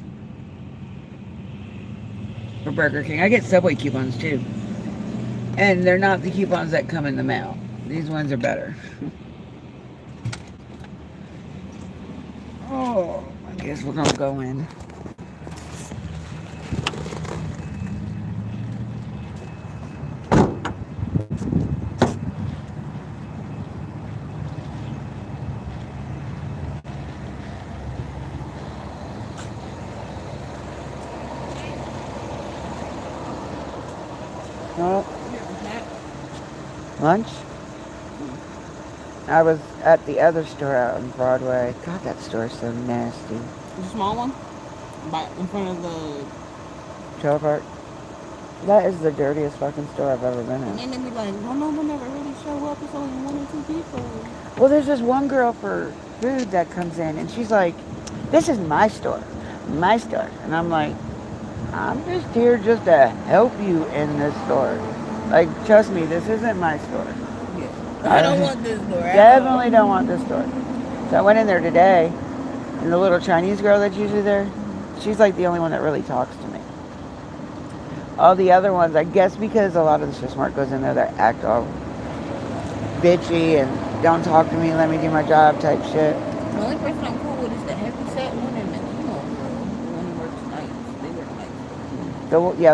for Burger King. I get Subway coupons too. And they're not the coupons that come in the mail. These ones are better. Oh, I guess we're going to go in. Lunch? I was at the other store out on Broadway. God, that store is so nasty. The small one, in front of the. Trailer Park. That is the dirtiest fucking store I've ever been And in. then they be like, well, no one never really show up. It's only one or two people. Well, there's this one girl for food that comes in, and she's like, "This is my store, my store," and I'm like, "I'm just here just to help you in this store. Like, trust me, this isn't my store. Yeah. I don't want this door. Definitely don't want this store." So I went in there today, and the little Chinese girl that's usually there, she's like the only one that really talks to me. All the other ones, I guess because a lot of the Swiss Mart goes in there, they act all bitchy and don't talk to me, let me do my job type shit. The only person I'm cool with is the heavy set one and the emo girl. The one who works nights. They work nights.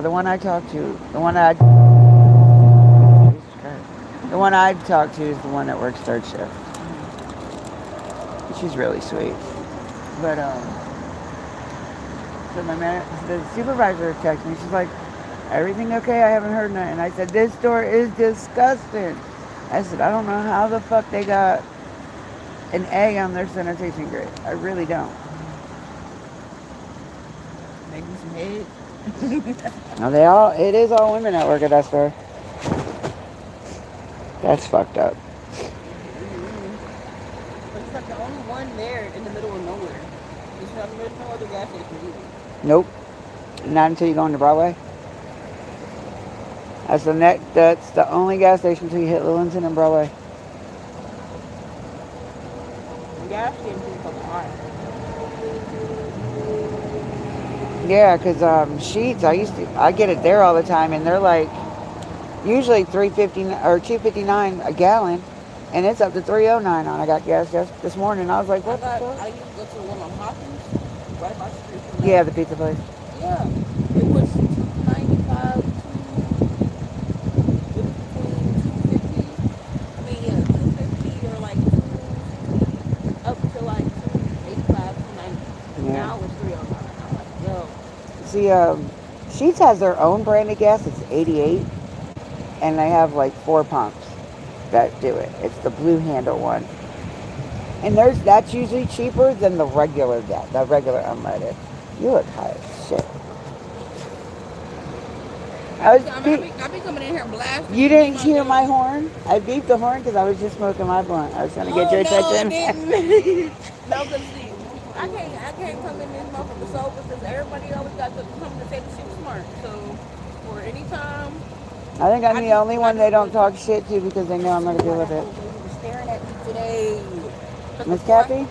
The one I talked to, the one I talked to is the one that works third shift. She's really sweet. But so the supervisor texted me. She's like, "Everything okay? I haven't heard nothing." And I said, "This store is disgusting." I said, "I don't know how the fuck they got an A on their sanitation grade. I really don't." Maybe some head. No, it is all women that work at that store. That's fucked up. But it's like the only one there in the middle of nowhere. There's no other gas station either. Nope. Not until you go into Broadway. That's the only gas station until you hit Lillington and Broadway. The gas station is fucking hot. Yeah, because Sheets, I get it there all the time, and they're like usually $3.50 or $2.59 a gallon, and it's up to $3.09 on. I got gas just this morning. I was like, what the fuck? I used to go to the one on Hopkins, right by the street from Yeah, the pizza place. Yeah, it was $2.95 $2.50 or like up to like $2.85, $2.90. Yeah. Now it's $3.09. I'm like, yo. See, Sheets has their own branded gas. It's 88, and they have like 4 pumps that do it. It's the blue handle one, and that's usually cheaper than the regular gas, the regular unleaded. You look high as shit. I be coming in here blasting. You didn't hear my horn? I beeped the horn because I was just smoking my blunt. I was trying to get your attention. No, because see, I can't come in this motherfucker sober because everybody always got to come to say the shit smart. So, for any time. I think I'm the only one they don't talk shit to because they know I'm going to deal with it. They were staring at me today. Miss Kathy?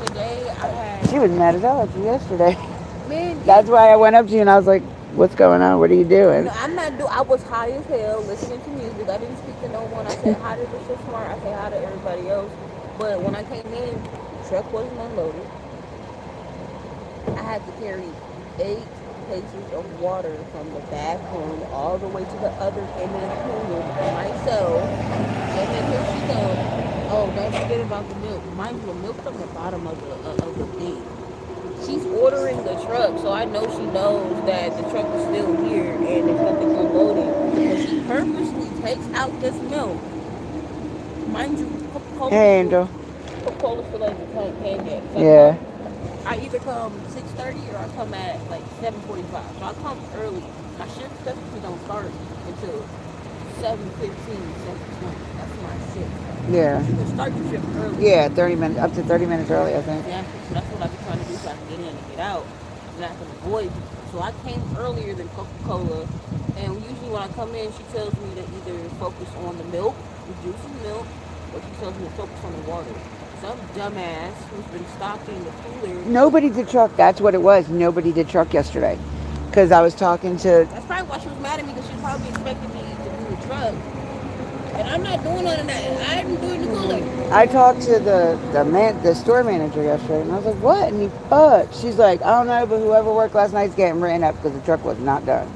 Today I had. She was mad as hell at you yesterday. Man, That's why I went up to you and I was like, "What's going on? What are you doing?" no, I was high as hell listening to music. I didn't speak to no one. I said hi to the shit smart. I said hi to everybody else. But when I came in, the truck wasn't unloaded. I had to carry 8 cases of water from the bathroom all the way to the other end of the pool by myself. And then here she goes. Oh, don't forget about the milk. Mind you, the milk's on the bottom of the thing. She's ordering the truck, so I know she knows that the truck is still here and there's nothing unloading. But she purposely takes out this milk. Mind you, Coca-Cola. Hey, Angel. Coca-Cola still ain't came yet. So Yeah. I either come 6:30 or I come at like 7:45. So I come early. My shift technically don't start until 7:15, 7:20. That's my shift. Yeah. You can start your shift early. Yeah, 30 minutes, up to 30 minutes early, I think. Exactly. So that's what I've been trying to do so I can get in and get out. And I can avoid people. So I came earlier than Coca-Cola. And usually when I come in, she tells me to either focus on the milk, the juicy milk, or she tells me to focus on the water. Some dumbass who's been stocking the cooler. Nobody did truck. That's what it was. Nobody did truck yesterday. Because I was talking to... That's probably why she was mad at me, because she probably expected me to do the truck. And I'm not doing none of that. I'm doing the cooler. I talked to the store manager yesterday, and I was like, "What in the fuck?" She's like, "I don't know, but whoever worked last night's getting written up because the truck was not done."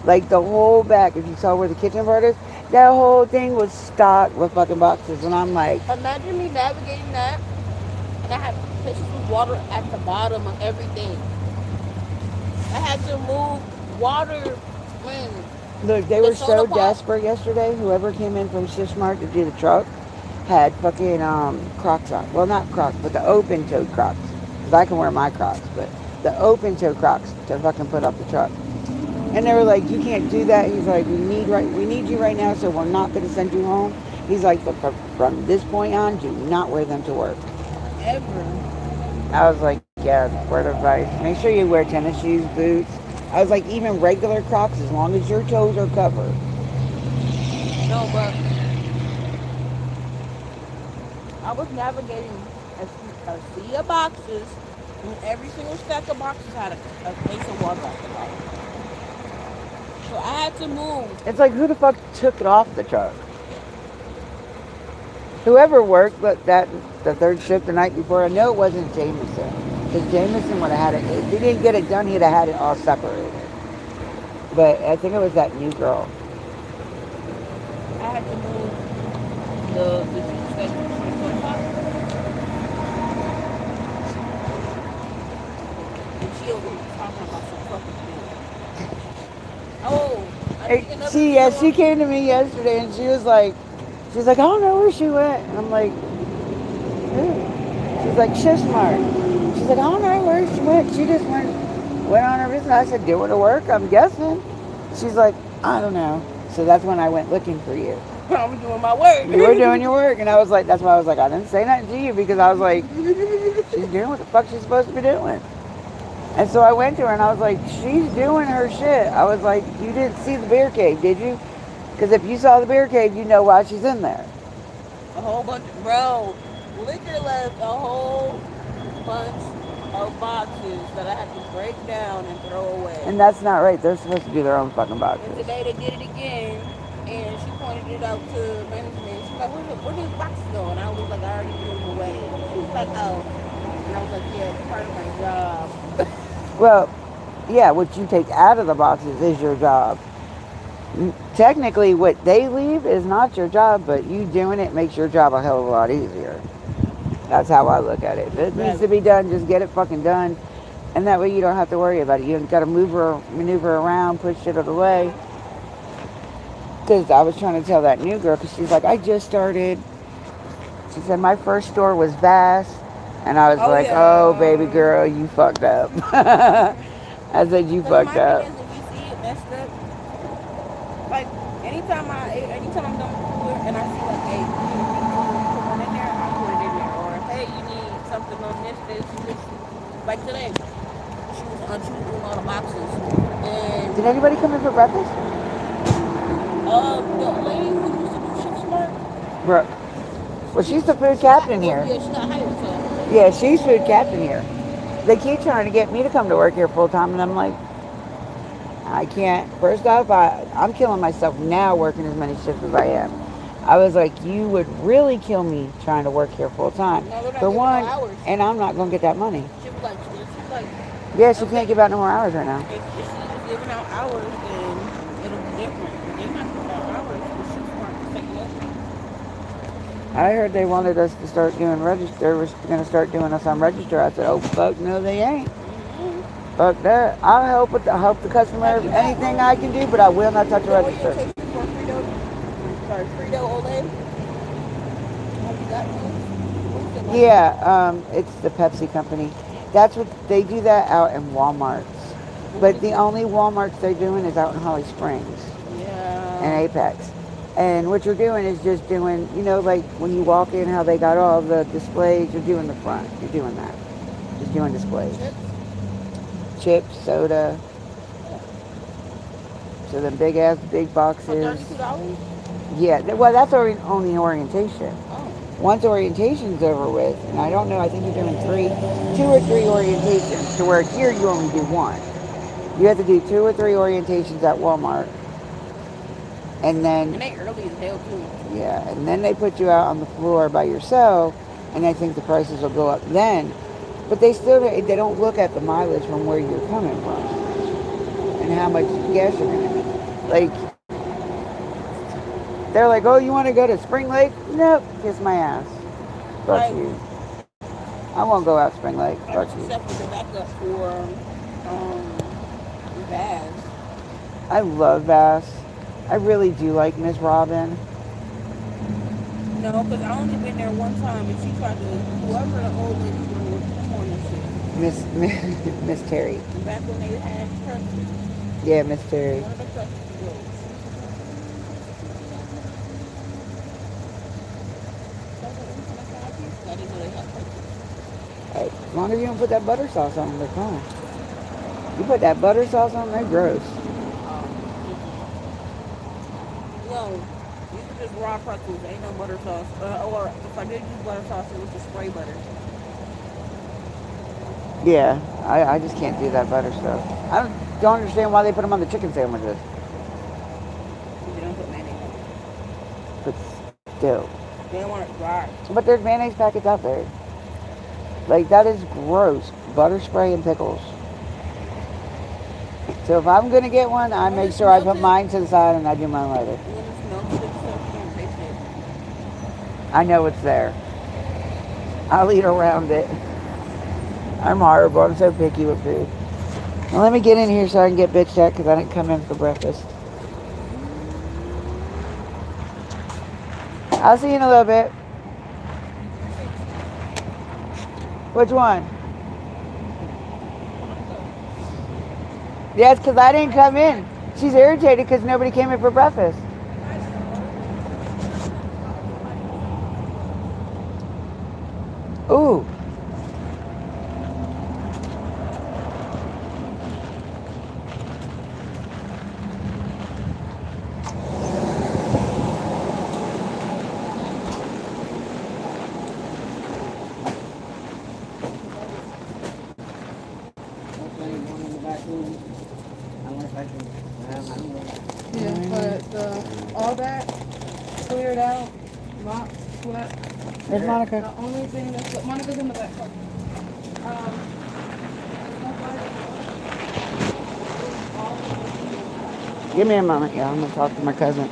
Like, the whole back, if you saw where the kitchen part is, that whole thing was stocked with fucking boxes. And I'm like... Imagine me navigating that, and I had pitchers with water at the bottom of everything. I had to move water when... Look, they were so desperate yesterday, whoever came in from Shift Smart to do the truck, had fucking Crocs on. Well, not Crocs, but the open-toed Crocs. Because I can wear my Crocs, but the open-toed Crocs to fucking put off the truck. And they were like, you can't do that. He's like, we need you right now, so we're not going to send you home. He's like, but from this point on, do not wear them to work. Ever. I was like, yeah, word of advice. Make sure you wear tennis shoes, boots. I was like, even regular Crocs, as long as your toes are covered. No, but I was navigating a sea of boxes, and every single stack of boxes had a case of water at the bottom. So I had to move. It's like, who the fuck took it off the truck? Whoever worked the third shift the night before, I know it wasn't Jameson. Because Jameson would have had it, if he didn't get it done, he'd have had it all separated. But I think it was that new girl. I had to move the stack of 24 boxes. And she over here talking about some fucking thing. Oh, She came to me yesterday and she's like, I don't know where she went. And I'm like, who? She's like, Shift Smart. She's like, I don't know where she went. She just went on her business. I said, doing her work, I'm guessing. She's like, I don't know. So that's when I went looking for you. I was doing my work. You were doing your work. And I was like, that's why I was like, I didn't say nothing to you because I was like, she's doing what the fuck she's supposed to be doing. And so I went to her and I was like, she's doing her shit. I was like, you didn't see the bear cave, did you? Because if you saw the bear cave, you know why she's in there. A whole bunch of, bro, liquor left a whole bunch of boxes that I had to break down and throw away. And that's not right. They're supposed to do their own fucking And boxes. today they did it again, and she pointed it out to management. She's like, where these boxes go? And I was like, I already threw them away. She was like, oh. And I was like, yeah, it's part of my job. Well, yeah, what you take out of the boxes is your job. Technically, what they leave is not your job, but you doing it makes your job a hell of a lot easier. That's how I look at it. If it needs to be done, just get it fucking done. And that way you don't have to worry about it. You don't got to maneuver around, push shit out of the way. Because I was trying to tell that new girl, because she's like, I just started. She said, my first store was vast. And I was like, yeah. Oh, baby girl, you fucked up. I said, you fucked up. If you see it messed up, like, anytime I'm done with it and I see, like, hey, you put one in there, I'll put it in there. Or, hey, you need something on this. Like today, she was doing all the boxes. And did anybody come in for breakfast? The lady who used to do Shift Smart. Bro. Well, she's the food captain here. Yeah, she got hired, so. Yeah, she's food captain here. They keep trying to get me to come to work here full time, and I'm like, I can't. First off, I'm killing myself now working as many shifts as I am. I was like, you would really kill me trying to work here full time. No, for one, and I'm not going to get that money. She was like, yeah, she can't give out no more hours right now. If she was giving out hours, then it'll be different. They're not giving out hours, but Shift Smart is taking over. I heard they wanted us to start doing register. They were going to start doing us on register. I said, oh, fuck, no, they ain't. Mm-hmm. Fuck that. I'll help the customer anything I can do, but I will not touch the register. Frito Olay? Have you got those? Yeah, it's the Pepsi company. That's what they do that out in Walmarts. But the only Walmarts they're doing is out in Holly Springs. Yeah. And Apex. And what you're doing is just doing, you know, like when you walk in, how they got all the displays, you're doing the front. You're doing that. Just doing displays. Chips, soda. So the big boxes. $32? Yeah, well, that's only orientation. Oh. Once orientation's over with, and I don't know, I think you're doing 2 or 3 orientations, to where here you only do 1. You have to do 2 or 3 orientations at Walmart. And then... And they early as hell, too. Yeah, and then they put you out on the floor by yourself, and I think the prices will go up then. But they don't look at the mileage from where you're coming from. And how much gas you're going to need. Like... They're like, oh, you want to go to Spring Lake? Nope, kiss my ass. Fuck you. I won't go out Spring Lake. Fuck you. Except for the backup for Bass. I love Bass. I really do like Miss Robin. No, because I only been there one time, and she tried to, whoever the old lady was on and shit. Miss Terry. Back when they had trusted, Yeah, Miss Terry. one of the trusted girls. So I was like, "You want a side piece?" I didn't know they had trusted. Hey, as long as you don't put that butter sauce on them, they're fine. You put that butter sauce on them, they're gross. No, these are just raw pretzels. Ain't no butter sauce. Or if I did use butter sauce, it was just spray butter. Yeah, I just can't do that butter stuff. I don't understand why they put them on the chicken sandwiches. You don't put mayonnaise on it. But still. They don't want it dry. But there's mayonnaise packets out there. Like, that is gross. Butter spray and pickles. So if I'm going to get one, I make sure I put mine to the side and I do mine later. You want to smell it, so you can't taste it. I know it's there. I'll eat around it. I'm horrible. I'm so picky with food. Now let me get in here so I can get bitched at because I didn't come in for breakfast. I'll see you in a little bit. Which one? Yeah, it's because I didn't come in. She's irritated because nobody came in for breakfast. Ooh. Yeah, but all that cleared out, mopped, swept. There's The Monica. only thing that's Monica's in the back. Give me a moment, y'all. I'm going to talk to my cousin.